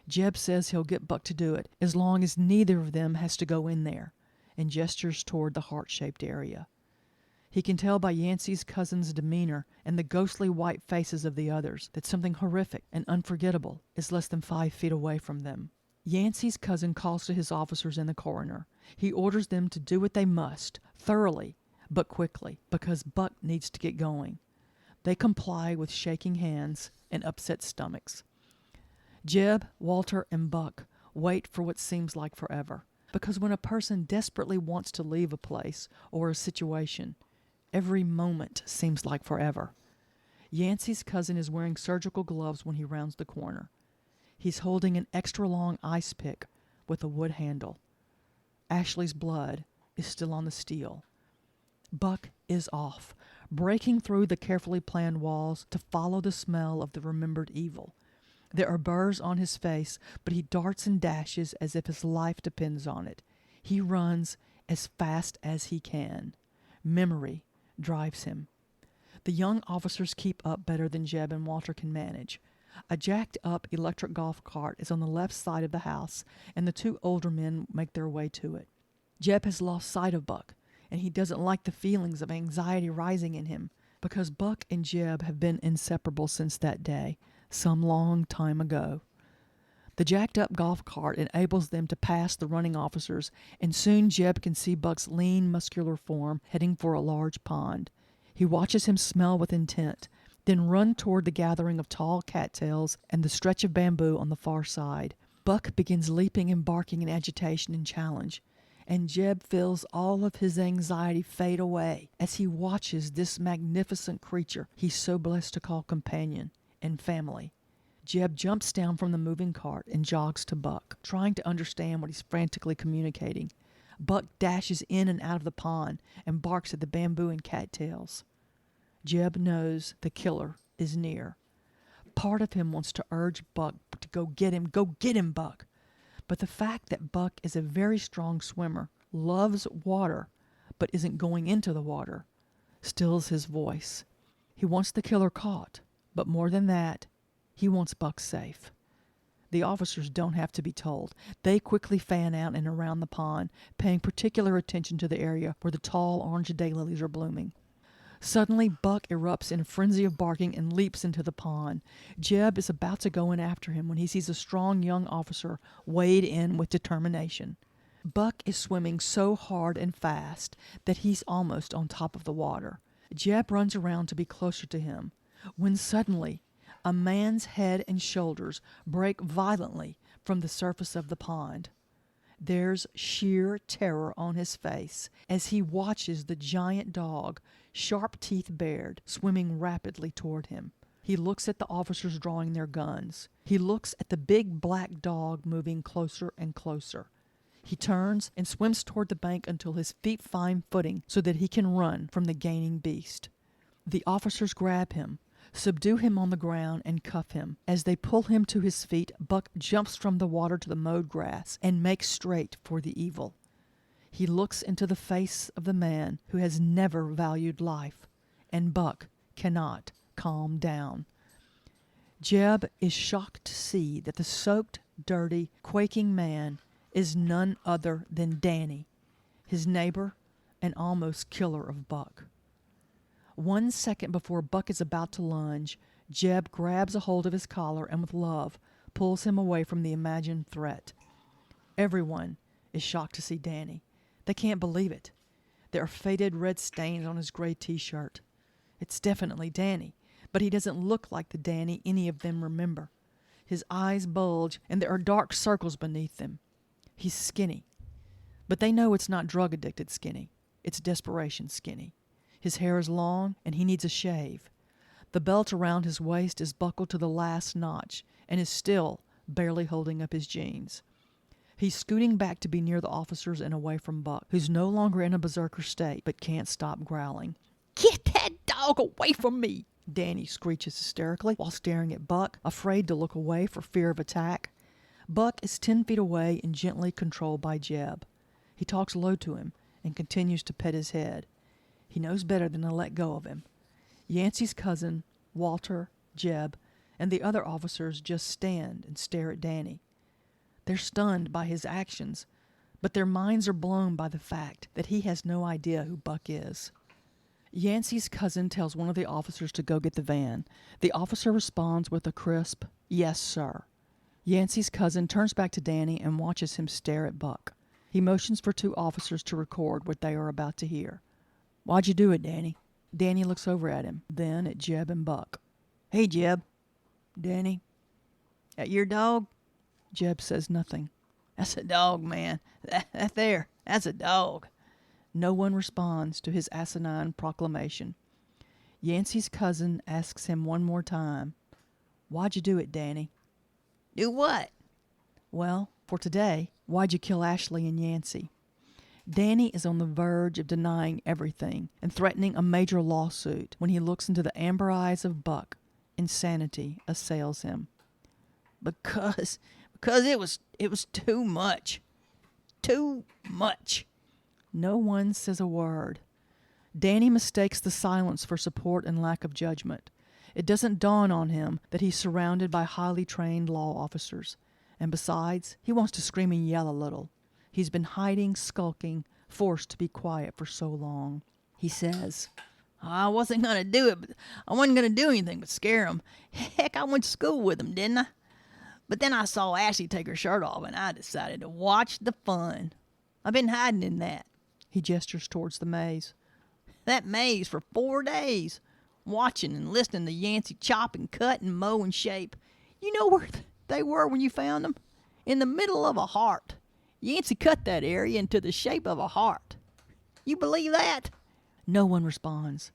Jeb says he'll get Buck to do it as long as neither of them has to go in there, and gestures toward the heart-shaped area. He can tell by Yancey's cousin's demeanor and the ghostly white faces of the others that something horrific and unforgettable is less than 5 feet away from them. Yancey's cousin calls to his officers and the coroner. He orders them to do what they must, thoroughly, but quickly, because Buck needs to get going. They comply with shaking hands and upset stomachs. Jeb, Walter, and Buck wait for what seems like forever, because when a person desperately wants to leave a place or a situation, every moment seems like forever. Yancey's cousin is wearing surgical gloves when he rounds the corner. He's holding an extra-long ice pick with a wood handle. Ashley's blood is still on the steel. Buck is off, breaking through the carefully planned walls to follow the smell of the remembered evil. There are burrs on his face, but he darts and dashes as if his life depends on it. He runs as fast as he can. Memory drives him. The young officers keep up better than Jeb and Walter can manage. A jacked-up electric golf cart is on the left side of the house, and the two older men make their way to it. Jeb has lost sight of Buck, and he doesn't like the feelings of anxiety rising in him, because Buck and Jeb have been inseparable since that day, some long time ago. The jacked-up golf cart enables them to pass the running officers, and soon Jeb can see Buck's lean, muscular form heading for a large pond. He watches him smell with intent, then run toward the gathering of tall cattails and the stretch of bamboo on the far side. Buck begins leaping and barking in agitation and challenge, and Jeb feels all of his anxiety fade away as he watches this magnificent creature he's so blessed to call companion and family. Jeb jumps down from the moving cart and jogs to Buck, trying to understand what he's frantically communicating. Buck dashes in and out of the pond and barks at the bamboo and cattails. Jeb knows the killer is near. Part of him wants to urge Buck to go get him, Buck. But the fact that Buck is a very strong swimmer, loves water, but isn't going into the water, stills his voice. He wants the killer caught, but more than that, he wants Buck safe. The officers don't have to be told. They quickly fan out and around the pond, paying particular attention to the area where the tall orange daylilies are blooming. Suddenly, Buck erupts in a frenzy of barking and leaps into the pond. Jeb is about to go in after him when he sees a strong young officer wade in with determination. Buck is swimming so hard and fast that he's almost on top of the water. Jeb runs around to be closer to him, when suddenly a man's head and shoulders break violently from the surface of the pond. There's sheer terror on his face as he watches the giant dog, sharp teeth bared, swimming rapidly toward him. He looks at the officers drawing their guns. He looks at the big black dog moving closer and closer. He turns and swims toward the bank until his feet find footing so that he can run from the gaining beast. The officers grab him, subdue him on the ground, and cuff him. As they pull him to his feet, Buck jumps from the water to the mowed grass and makes straight for the evil. He looks into the face of the man who has never valued life, and Buck cannot calm down. Jeb is shocked to see that the soaked, dirty, quaking man is none other than Danny, his neighbor and almost killer of Buck. 1 second before Buck is about to lunge, Jeb grabs a hold of his collar and with love pulls him away from the imagined threat. Everyone is shocked to see Danny. They can't believe it. There are faded red stains on his gray t-shirt. It's definitely Danny, but he doesn't look like the Danny any of them remember. His eyes bulge and there are dark circles beneath them. He's skinny, but they know it's not drug-addicted skinny. It's desperation skinny. His hair is long, and he needs a shave. The belt around his waist is buckled to the last notch and is still barely holding up his jeans. He's scooting back to be near the officers and away from Buck, who's no longer in a berserker state but can't stop growling. "Get that dog away from me!" Danny screeches hysterically while staring at Buck, afraid to look away for fear of attack. Buck is 10 feet away and gently controlled by Jeb. He talks low to him and continues to pet his head. He knows better than to let go of him. Yancey's cousin, Walter, Jeb, and the other officers just stand and stare at Danny. They're stunned by his actions, but their minds are blown by the fact that he has no idea who Buck is. Yancey's cousin tells one of the officers to go get the van. The officer responds with a crisp, "Yes, sir." Yancey's cousin turns back to Danny and watches him stare at Buck. He motions for 2 officers to record what they are about to hear. "Why'd you do it, Danny?" Danny looks over at him, then at Jeb and Buck. "Hey, Jeb." "Danny." "That your dog?" Jeb says nothing. "That's a dog, man. That's a dog." No one responds to his asinine proclamation. Yancey's cousin asks him one more time, "Why'd you do it, Danny?" "Do what?" "Well, for today, why'd you kill Ashley and Yancey?" Danny is on the verge of denying everything and threatening a major lawsuit when he looks into the amber eyes of Buck. Insanity assails him. Because it was too much. Too much." No one says a word. Danny mistakes the silence for support and lack of judgment. It doesn't dawn on him that he's surrounded by highly trained law officers. And besides, he wants to scream and yell a little. He's been hiding, skulking, forced to be quiet for so long. He says, "I wasn't going to do it, but I wasn't going to do anything but scare him. Heck, I went to school with him, didn't I? But then I saw Ashley take her shirt off, and I decided to watch the fun. I've been hiding in that." He gestures towards the maze. "That maze for 4 days, watching and listening to Yancey chop and cut and mow and shape. You know where they were when you found them? In the middle of a heart. Yancey cut that area into the shape of a heart. You believe that?" No one responds.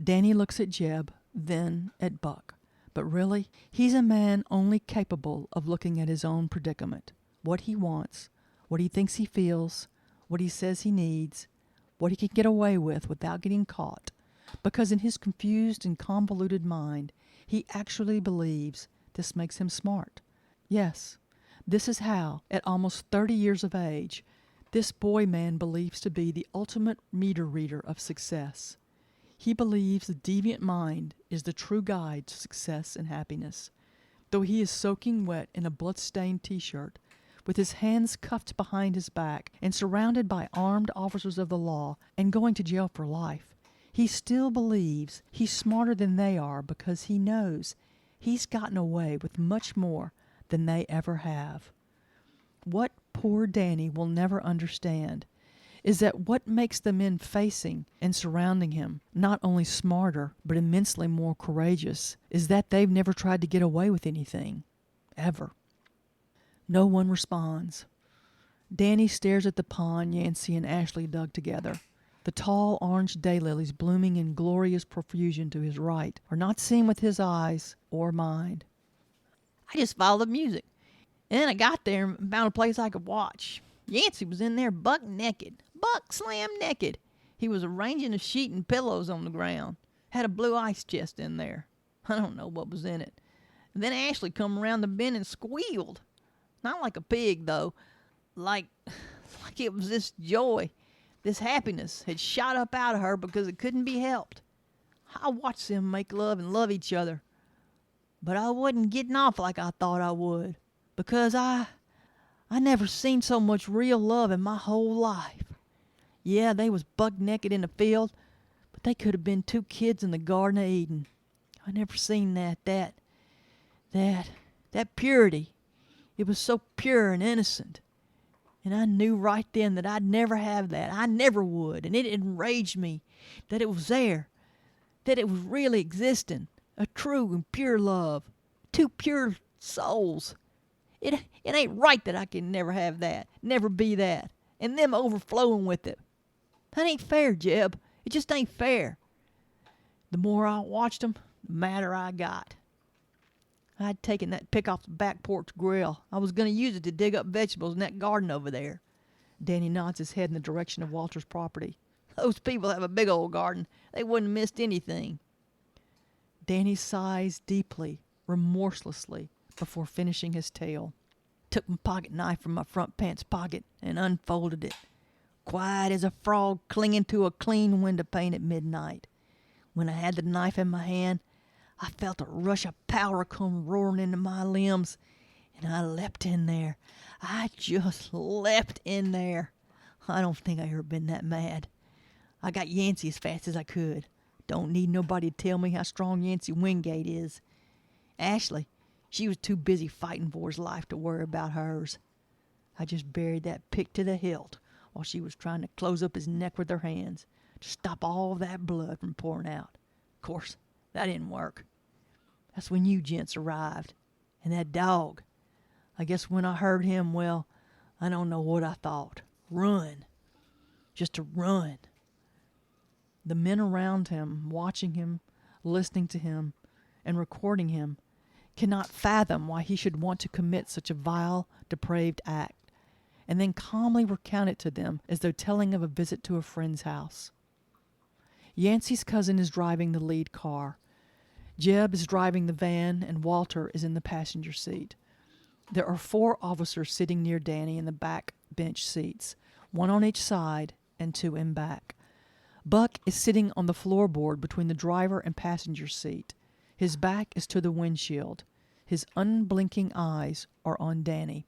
Danny looks at Jeb, then at Buck. But really, he's a man only capable of looking at his own predicament. What he wants, what he thinks he feels, what he says he needs, what he can get away with without getting caught. Because in his confused and convoluted mind, he actually believes this makes him smart. Yes, this is how, at almost 30 years of age, this boy man believes to be the ultimate meter reader of success. He believes the deviant mind is the true guide to success and happiness. Though he is soaking wet in a blood-stained t-shirt, with his hands cuffed behind his back and surrounded by armed officers of the law and going to jail for life, he still believes he's smarter than they are because he knows he's gotten away with much more than they ever have. What poor Danny will never understand is that what makes the men facing and surrounding him not only smarter but immensely more courageous is that they've never tried to get away with anything. Ever. No one responds. Danny stares at the pond Yancey and Ashley dug together. The tall orange daylilies blooming in glorious profusion to his right are not seen with his eyes or mind. "I just followed the music. And then I got there and found a place I could watch. Yancey was in there buck naked. Buck slam naked. He was arranging a sheet and pillows on the ground. Had a blue ice chest in there. I don't know what was in it. And then Ashley come around the bend and squealed. Not like a pig, though. Like it was this joy, this happiness had shot up out of her because it couldn't be helped. I watched them make love and love each other. But I wasn't getting off like I thought I would. Because I never seen so much real love in my whole life. Yeah, they was buck naked in the field, but they could have been 2 kids in the Garden of Eden. I never seen that purity. It was so pure and innocent. And I knew right then that I'd never have that. I never would. And it enraged me that it was there, that it was really existing, a true and pure love, 2 pure souls. It ain't right that I can never have that, never be that, and them overflowing with it. That ain't fair, Jeb. It just ain't fair. The more I watched 'em, the madder I got. I'd taken that pick off the back porch grill. I was going to use it to dig up vegetables in that garden over there. Danny nods his head in the direction of Walter's property. Those people have a big old garden. They wouldn't have missed anything. Danny sighs deeply, remorselessly, before finishing his tale. Took my pocket knife from my front pants pocket and unfolded it, quiet as a frog clinging to a clean window pane at midnight. When I had the knife in my hand, I felt a rush of power come roaring into my limbs, and I leapt in there. I just leapt in there. I don't think I ever been that mad. I got Yancey as fast as I could. Don't need nobody to tell me how strong Yancey Wingate is. Ashley, she was too busy fighting for his life to worry about hers. I just buried that pick to the hilt while she was trying to close up his neck with her hands to stop all that blood from pouring out. Of course, that didn't work. That's when you gents arrived. And that dog. I guess when I heard him, well, I don't know what I thought. Run. Just to run. The men around him, watching him, listening to him, and recording him, cannot fathom why he should want to commit such a vile, depraved act, and then calmly recount it to them as though telling of a visit to a friend's house. Yancey's cousin is driving the lead car. Jeb is driving the van, and Walter is in the passenger seat. There are 4 officers sitting near Danny in the back bench seats, 1 on each side and 2 in back. Buck is sitting on the floorboard between the driver and passenger seat. His back is to the windshield. His unblinking eyes are on Danny.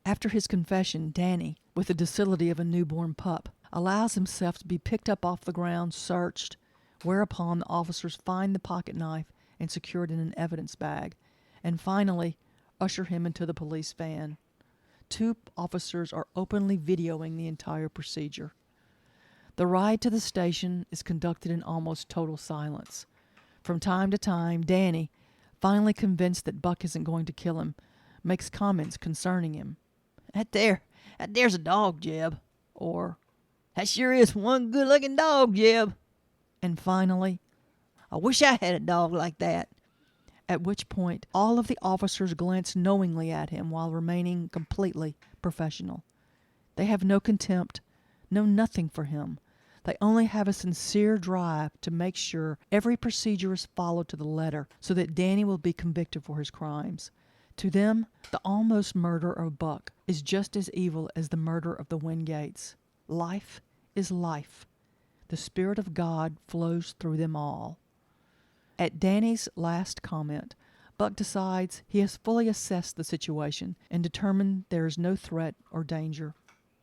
After his confession, Danny, with the docility of a newborn pup, allows himself to be picked up off the ground, searched, whereupon the officers find the pocket knife and secure it in an evidence bag, and finally usher him into the police van. 2 officers are openly videoing the entire procedure. The ride to the station is conducted in almost total silence. From time to time, Danny, finally convinced that Buck isn't going to kill him, makes comments concerning him. There's a dog, Jeb. Or, that sure is one good-looking dog, Jeb. And finally, I wish I had a dog like that. At which point, all of the officers glance knowingly at him while remaining completely professional. They have no contempt, no nothing for him. They only have a sincere drive to make sure every procedure is followed to the letter so that Danny will be convicted for his crimes. To them, the almost murder of Buck is just as evil as the murder of the Wingates. Life is life. The Spirit of God flows through them all. At Danny's last comment, Buck decides he has fully assessed the situation and determined there is no threat or danger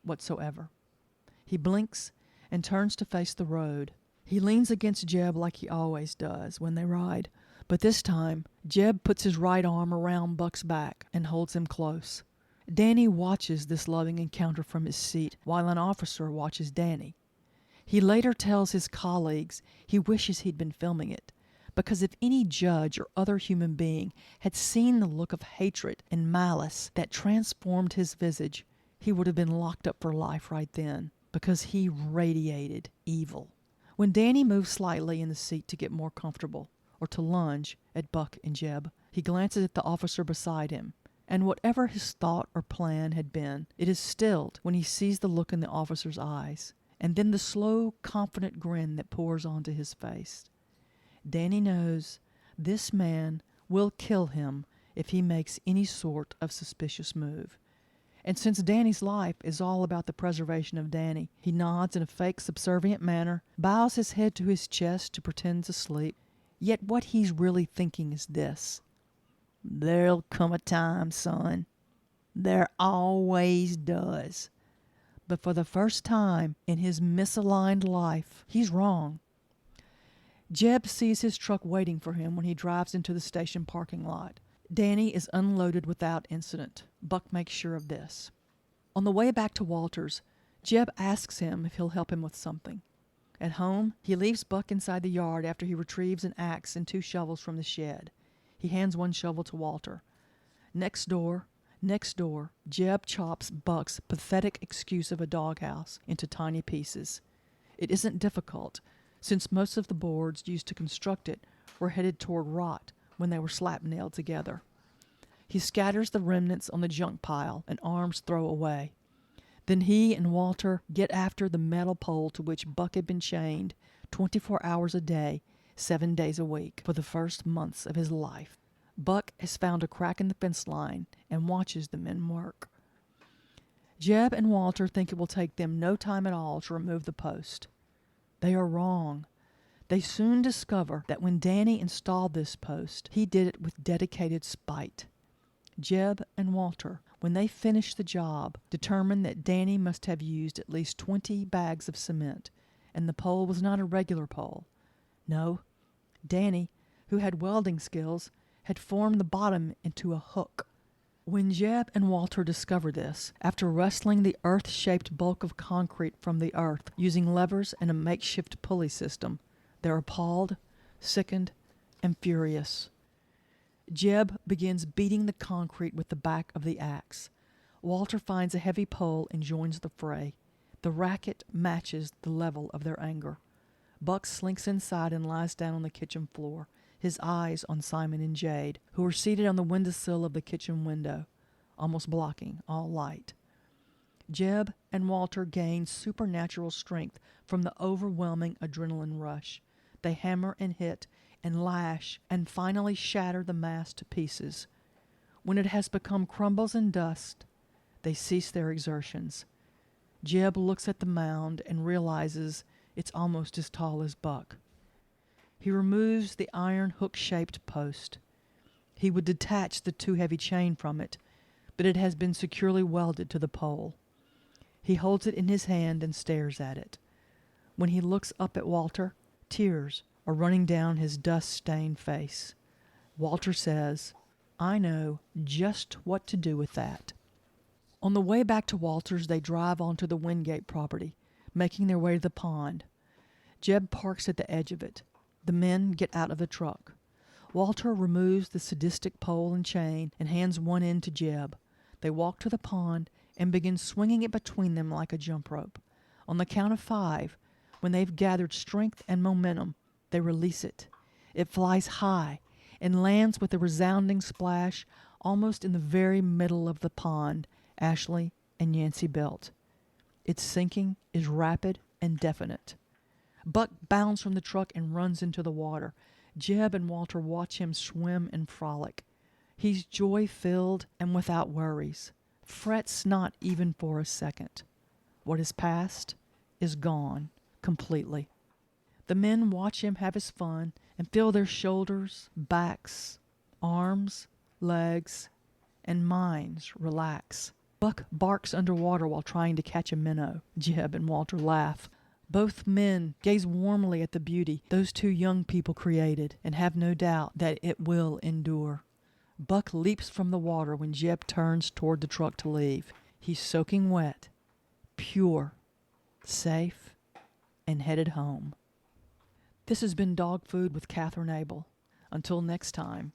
whatsoever. He blinks and turns to face the road. He leans against Jeb like he always does when they ride, but this time Jeb puts his right arm around Buck's back and holds him close. Danny watches this loving encounter from his seat while an officer watches Danny. He later tells his colleagues he wishes he'd been filming it, because if any judge or other human being had seen the look of hatred and malice that transformed his visage, he would have been locked up for life right then, because he radiated evil. When Danny moves slightly in the seat to get more comfortable, or to lunge at Buck and Jeb, he glances at the officer beside him, and whatever his thought or plan had been, it is stilled when he sees the look in the officer's eyes, and then the slow, confident grin that pours onto his face. Danny knows this man will kill him if he makes any sort of suspicious move. And since Danny's life is all about the preservation of Danny, he nods in a fake subservient manner, bows his head to his chest to pretend to sleep. Yet what he's really thinking is this: there'll come a time, son. There always does. But for the first time in his misaligned life, he's wrong. Jeb sees his truck waiting for him when he drives into the station parking lot. Danny is unloaded without incident. Buck makes sure of this. On the way back to Walter's, Jeb asks him if he'll help him with something. At home, he leaves Buck inside the yard after he retrieves an axe and 2 shovels from the shed. He hands 1 shovel to Walter. Next door, Jeb chops Buck's pathetic excuse of a doghouse into tiny pieces. It isn't difficult. since most of the boards used to construct it were headed toward rot when they were slap-nailed together. He scatters the remnants on the junk pile and arms throw away. Then he and Walter get after the metal pole to which Buck had been chained 24 hours a day, 7 days a week, for the first months of his life. Buck has found a crack in the fence line and watches the men work. Jeb and Walter think it will take them no time at all to remove the post. They are wrong. They soon discover that when Danny installed this post, he did it with dedicated spite. Jeb and Walter, when they finished the job, determined that Danny must have used at least 20 bags of cement, and the pole was not a regular pole. No, Danny, who had welding skills, had formed the bottom into a hook. When Jeb and Walter discovered this, after wrestling the earth-shaped bulk of concrete from the earth using levers and a makeshift pulley system, they're appalled, sickened, and furious. Jeb begins beating the concrete with the back of the axe. Walter finds a heavy pole and joins the fray. The racket matches the level of their anger. Buck slinks inside and lies down on the kitchen floor, his eyes on Simon and Jade, who are seated on the windowsill of the kitchen window, almost blocking all light. Jeb and Walter gain supernatural strength from the overwhelming adrenaline rush. They hammer and hit and lash and finally shatter the mass to pieces. When it has become crumbles and dust, they cease their exertions. Jeb looks at the mound and realizes it's almost as tall as Buck. He removes the iron hook-shaped post. He would detach the too heavy chain from it, but it has been securely welded to the pole. He holds it in his hand and stares at it. When he looks up at Walter, tears are running down his dust-stained face. Walter says, "I know just what to do with that." On the way back to Walter's, they drive onto the Wingate property, making their way to the pond. Jeb parks at the edge of it. The men get out of the truck. Walter removes the sadistic pole and chain and hands one end to Jeb. They walk to the pond and begin swinging it between them like a jump rope. On the count of 5, when they've gathered strength and momentum, they release it. It flies high and lands with a resounding splash almost in the very middle of the pond Ashley and Yancey built. Its sinking is rapid and definite. Buck bounds from the truck and runs into the water. Jeb and Walter watch him swim and frolic. He's joy-filled and without worries. Frets not even for a second. What is past is gone completely. The men watch him have his fun and feel their shoulders, backs, arms, legs, and minds relax. Buck barks underwater while trying to catch a minnow. Jeb and Walter laugh. Both men gaze warmly at the beauty those two young people created and have no doubt that it will endure. Buck leaps from the water when Jeb turns toward the truck to leave. He's soaking wet, pure, safe, and headed home. This has been Dog Food with Katherine Abel. Until next time,